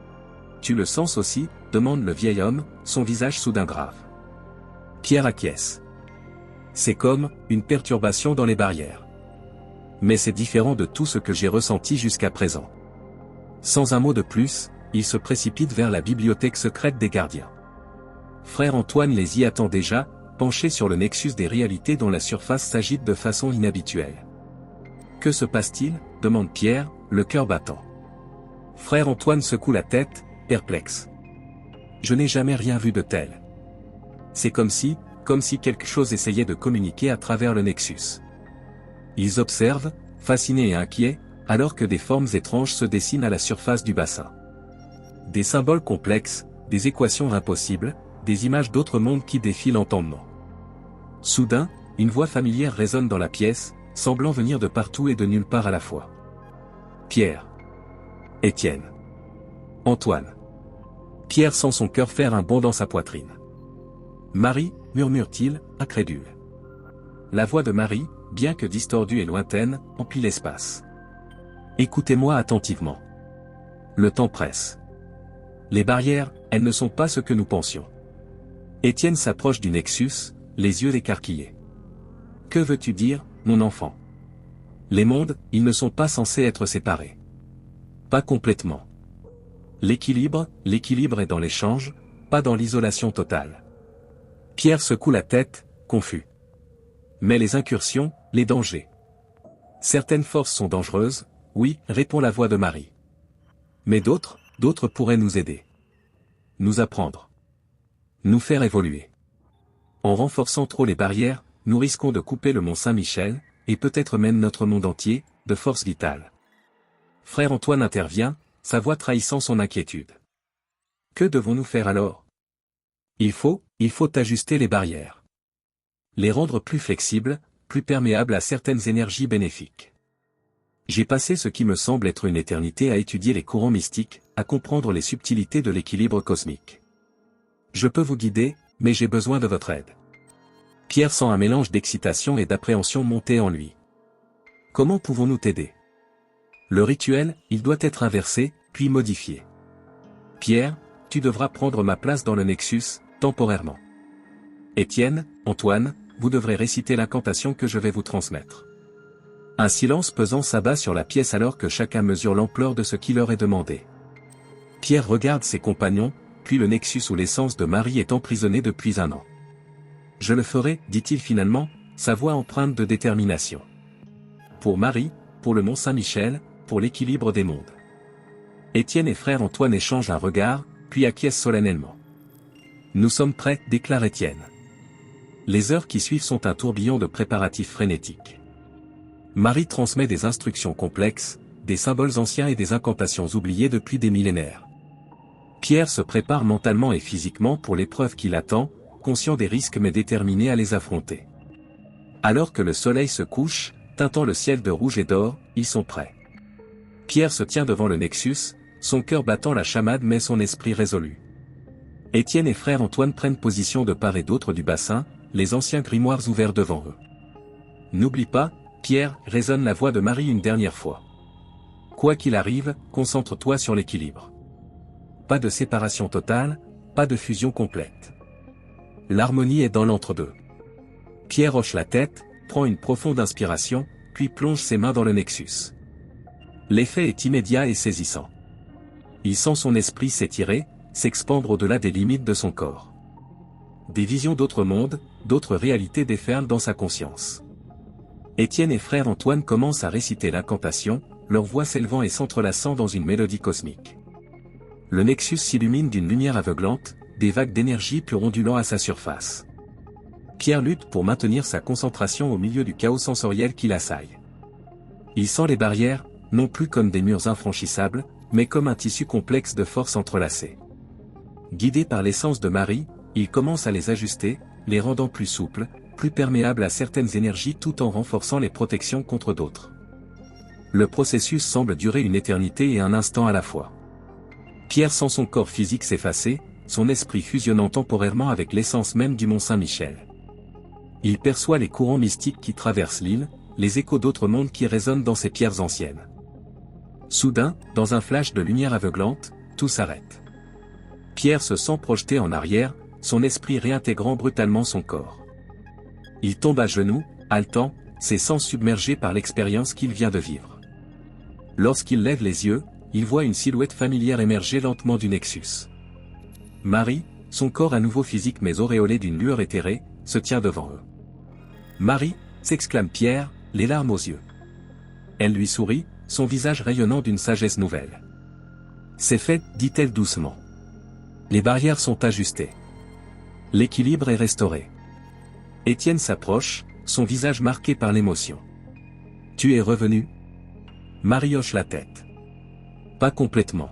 Speaker 1: « Tu le sens aussi ?» demande le vieil homme, son visage soudain grave. Pierre acquiesce. C'est comme une perturbation dans les barrières. Mais c'est différent de tout ce que j'ai ressenti jusqu'à présent. Sans un mot de plus, il se précipite vers la bibliothèque secrète des gardiens. Frère Antoine les y attend déjà, penché sur le nexus des réalités dont la surface s'agite de façon inhabituelle. « Que se passe-t-il » demande Pierre, le cœur battant. Frère Antoine secoue la tête, perplexe. « Je n'ai jamais rien vu de tel. C'est comme si quelque chose essayait de communiquer à travers le nexus. » Ils observent, fascinés et inquiets, alors que des formes étranges se dessinent à la surface du bassin. Des symboles complexes, des équations impossibles, des images d'autres mondes qui défient l'entendement. Soudain, une voix familière résonne dans la pièce, semblant venir de partout et de nulle part à la fois. Pierre. Étienne. Antoine. Pierre sent son cœur faire un bond dans sa poitrine. Marie, murmure-t-il, incrédule. La voix de Marie, bien que distordue et lointaine, emplit l'espace. Écoutez-moi attentivement. Le temps presse. Les barrières, elles ne sont pas ce que nous pensions. Étienne s'approche du nexus, les yeux écarquillés. Que veux-tu dire, mon enfant? Les mondes, ils ne sont pas censés être séparés. Pas complètement. L'équilibre est dans l'échange, pas dans l'isolation totale. Pierre secoue la tête, confus. Mais les incursions, les dangers. Certaines forces sont dangereuses, oui, répond la voix de Marie. Mais d'autres pourraient nous aider. Nous apprendre. Nous faire évoluer. En renforçant trop les barrières, nous risquons de couper le Mont Saint-Michel, et peut-être même notre monde entier, de force vitale. Frère Antoine intervient, sa voix trahissant son inquiétude. Que devons-nous faire alors? Il faut ajuster les barrières. Les rendre plus flexibles, plus perméables à certaines énergies bénéfiques. J'ai passé ce qui me semble être une éternité à étudier les courants mystiques, à comprendre les subtilités de l'équilibre cosmique. Je peux vous guider, mais j'ai besoin de votre aide. Pierre sent un mélange d'excitation et d'appréhension monter en lui. Comment pouvons-nous t'aider? Le rituel, il doit être inversé, puis modifié. Pierre, tu devras prendre ma place dans le Nexus, temporairement. Étienne, Antoine, vous devrez réciter l'incantation que je vais vous transmettre. Un silence pesant s'abat sur la pièce alors que chacun mesure l'ampleur de ce qui leur est demandé. Pierre regarde ses compagnons, puis le Nexus où l'essence de Marie est emprisonnée depuis 1 an. Je le ferai, dit-il finalement, sa voix empreinte de détermination. Pour Marie, pour le Mont Saint-Michel, pour l'équilibre des mondes. Étienne et frère Antoine échangent un regard, puis acquiescent solennellement. Nous sommes prêts, déclare Étienne. Les heures qui suivent sont un tourbillon de préparatifs frénétiques. Marie transmet des instructions complexes, des symboles anciens et des incantations oubliées depuis des millénaires. Pierre se prépare mentalement et physiquement pour l'épreuve qui l'attend, conscient des risques mais déterminé à les affronter. Alors que le soleil se couche, teintant le ciel de rouge et d'or, ils sont prêts. Pierre se tient devant le Nexus, son cœur battant la chamade mais son esprit résolu. Étienne et frère Antoine prennent position de part et d'autre du bassin, les anciens grimoires ouverts devant eux. N'oublie pas, Pierre, résonne la voix de Marie une dernière fois. Quoi qu'il arrive, concentre-toi sur l'équilibre. Pas de séparation totale, pas de fusion complète. L'harmonie est dans l'entre-deux. Pierre hoche la tête, prend une profonde inspiration, puis plonge ses mains dans le Nexus. L'effet est immédiat et saisissant. Il sent son esprit s'étirer, s'expandre au-delà des limites de son corps. Des visions d'autres mondes, d'autres réalités déferlent dans sa conscience. Étienne et frère Antoine commencent à réciter l'incantation, leur voix s'élevant et s'entrelaçant dans une mélodie cosmique. Le Nexus s'illumine d'une lumière aveuglante, des vagues d'énergie pure ondulant à sa surface. Pierre lutte pour maintenir sa concentration au milieu du chaos sensoriel qui l'assaille. Il sent les barrières, non plus comme des murs infranchissables, mais comme un tissu complexe de forces entrelacées. Guidé par l'essence de Marie, il commence à les ajuster, les rendant plus souples, plus perméables à certaines énergies tout en renforçant les protections contre d'autres. Le processus semble durer une éternité et un instant à la fois. Pierre sent son corps physique s'effacer, son esprit fusionnant temporairement avec l'essence même du Mont Saint-Michel. Il perçoit les courants mystiques qui traversent l'île, les échos d'autres mondes qui résonnent dans ces pierres anciennes. Soudain, dans un flash de lumière aveuglante, tout s'arrête. Pierre se sent projeté en arrière, son esprit réintégrant brutalement son corps. Il tombe à genoux, haletant, ses sens submergés par l'expérience qu'il vient de vivre. Lorsqu'il lève les yeux, il voit une silhouette familière émerger lentement du Nexus. Marie, son corps à nouveau physique mais auréolé d'une lueur éthérée, se tient devant eux. Marie, s'exclame Pierre, les larmes aux yeux. Elle lui sourit, son visage rayonnant d'une sagesse nouvelle. C'est fait, dit-elle doucement. Les barrières sont ajustées. L'équilibre est restauré. Étienne s'approche, son visage marqué par l'émotion. Tu es revenu? Marie hoche la tête. Pas complètement.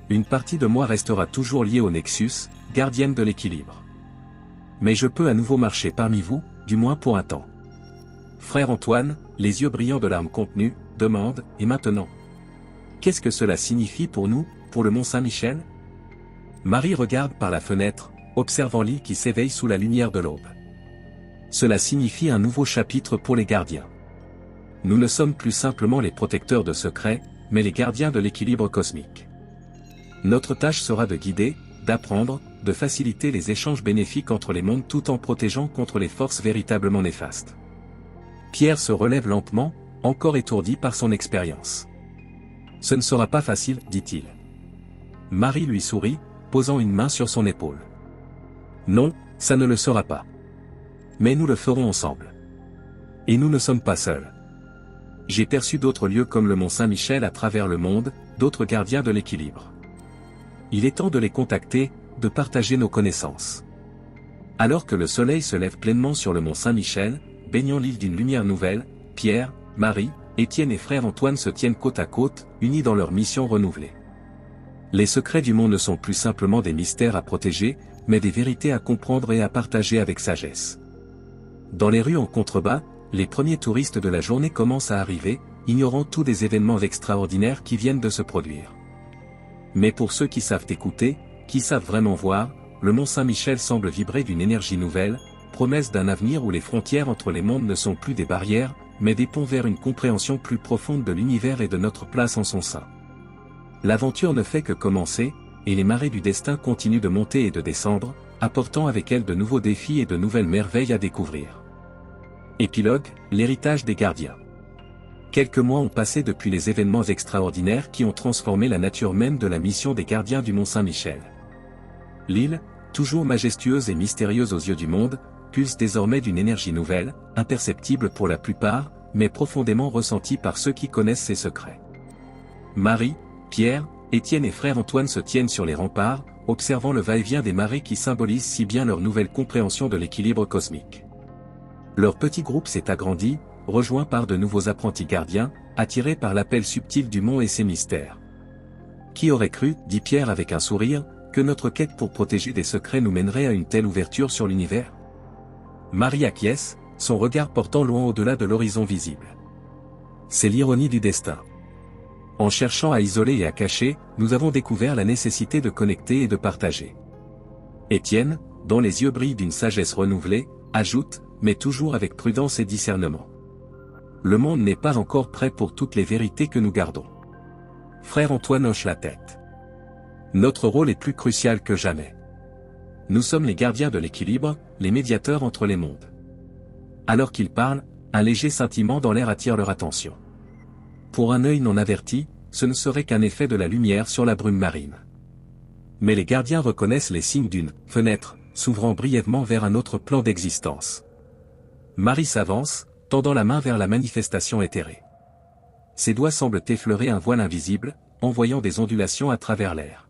Speaker 1: Une partie de moi restera toujours liée au Nexus, gardienne de l'équilibre. Mais je peux à nouveau marcher parmi vous, du moins pour un temps. Frère Antoine, les yeux brillants de larmes contenues, demande, et maintenant? Qu'est-ce que cela signifie pour nous, pour le Mont Saint-Michel? Marie regarde par la fenêtre, observant l'île qui s'éveille sous la lumière de l'aube. Cela signifie un nouveau chapitre pour les gardiens. Nous ne sommes plus simplement les protecteurs de secrets, mais les gardiens de l'équilibre cosmique. Notre tâche sera de guider, d'apprendre, de faciliter les échanges bénéfiques entre les mondes tout en protégeant contre les forces véritablement néfastes. Pierre se relève lentement, encore étourdi par son expérience. Ce ne sera pas facile, dit-il. Marie lui sourit, posant une main sur son épaule. Non, ça ne le sera pas. Mais nous le ferons ensemble. Et nous ne sommes pas seuls. j'ai perçu d'autres lieux comme le mont Saint-Michel à travers le monde, d'autres gardiens de l'équilibre. Il est temps de les contacter, de partager nos connaissances. Alors que le soleil se lève pleinement sur le mont Saint-Michel, baignant l'île d'une lumière nouvelle, Pierre, Marie, Étienne et frère Antoine se tiennent côte à côte, unis dans leur mission renouvelée. Les secrets du monde ne sont plus simplement des mystères à protéger, mais des vérités à comprendre et à partager avec sagesse. Dans les rues en contrebas, les premiers touristes de la journée commencent à arriver, ignorant tous des événements extraordinaires qui viennent de se produire. Mais pour ceux qui savent écouter, qui savent vraiment voir, le mont Saint-Michel semble vibrer d'une énergie nouvelle, promesse d'un avenir où les frontières entre les mondes ne sont plus des barrières, mais des ponts vers une compréhension plus profonde de l'univers et de notre place en son sein. L'aventure ne fait que commencer, et les marées du destin continuent de monter et de descendre, apportant avec elles de nouveaux défis et de nouvelles merveilles à découvrir. Épilogue, l'héritage des gardiens. Quelques mois ont passé depuis les événements extraordinaires qui ont transformé la nature même de la mission des gardiens du mont Saint-Michel. L'île, toujours majestueuse et mystérieuse aux yeux du monde, pulse désormais d'une énergie nouvelle, imperceptible pour la plupart, mais profondément ressentie par ceux qui connaissent ses secrets. Marie, Pierre, Étienne et frère Antoine se tiennent sur les remparts, observant le va-et-vient des marées qui symbolisent si bien leur nouvelle compréhension de l'équilibre cosmique. Leur petit groupe s'est agrandi, rejoint par de nouveaux apprentis gardiens, attirés par l'appel subtil du mont et ses mystères. Qui aurait cru, dit Pierre avec un sourire, que notre quête pour protéger des secrets nous mènerait à une telle ouverture sur l'univers? Marie acquiesce, son regard portant loin au-delà de l'horizon visible. C'est l'ironie du destin. En cherchant à isoler et à cacher, nous avons découvert la nécessité de connecter et de partager. Étienne, dont les yeux brillent d'une sagesse renouvelée, ajoute, mais toujours avec prudence et discernement. Le monde n'est pas encore prêt pour toutes les vérités que nous gardons. Frère Antoine hoche la tête. Notre rôle est plus crucial que jamais. Nous sommes les gardiens de l'équilibre, les médiateurs entre les mondes. Alors qu'ils parlent, un léger scintillement dans l'air attire leur attention. Pour un œil non averti, ce ne serait qu'un effet de la lumière sur la brume marine. Mais les gardiens reconnaissent les signes d'une fenêtre, s'ouvrant brièvement vers un autre plan d'existence. Marie s'avance, tendant la main vers la manifestation éthérée. Ses doigts semblent effleurer un voile invisible, envoyant des ondulations à travers l'air.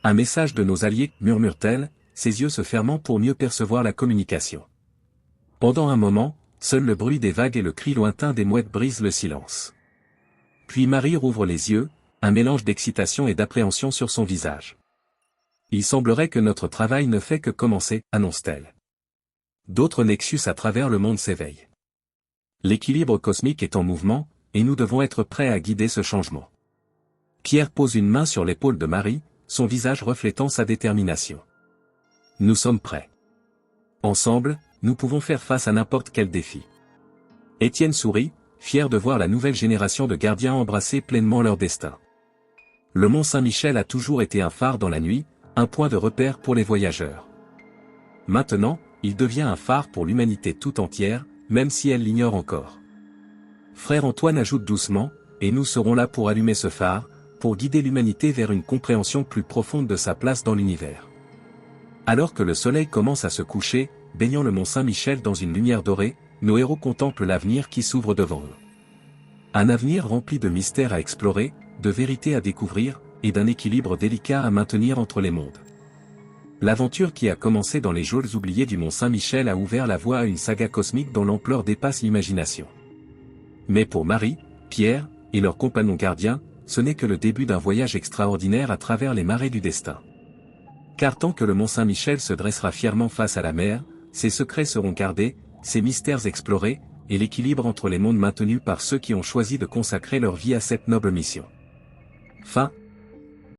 Speaker 1: Un message de nos alliés, murmure-t-elle, ses yeux se fermant pour mieux percevoir la communication. Pendant un moment, seul le bruit des vagues et le cri lointain des mouettes brisent le silence. Puis Marie rouvre les yeux, un mélange d'excitation et d'appréhension sur son visage. Il semblerait que notre travail ne fait que commencer, annonce-t-elle. D'autres nexus à travers le monde s'éveillent. L'équilibre cosmique est en mouvement, et nous devons être prêts à guider ce changement. Pierre pose une main sur l'épaule de Marie, son visage reflétant sa détermination. Nous sommes prêts. Ensemble, nous pouvons faire face à n'importe quel défi. Étienne sourit, fier de voir la nouvelle génération de gardiens embrasser pleinement leur destin. Le mont Saint-Michel a toujours été un phare dans la nuit, un point de repère pour les voyageurs. Maintenant, il devient un phare pour l'humanité tout entière, même si elle l'ignore encore. Frère Antoine ajoute doucement, et nous serons là pour allumer ce phare, pour guider l'humanité vers une compréhension plus profonde de sa place dans l'univers. Alors que le soleil commence à se coucher, baignant le mont Saint-Michel dans une lumière dorée, nos héros contemplent l'avenir qui s'ouvre devant eux. Un avenir rempli de mystères à explorer, de vérités à découvrir, et d'un équilibre délicat à maintenir entre les mondes. L'aventure qui a commencé dans les geôles oubliées du mont Saint-Michel a ouvert la voie à une saga cosmique dont l'ampleur dépasse l'imagination. Mais pour Marie, Pierre, et leurs compagnons gardiens, ce n'est que le début d'un voyage extraordinaire à travers les marées du destin. Car tant que le mont Saint-Michel se dressera fièrement face à la mer, ses secrets seront gardés, ses mystères explorés, et l'équilibre entre les mondes maintenu par ceux qui ont choisi de consacrer leur vie à cette noble mission. Fin.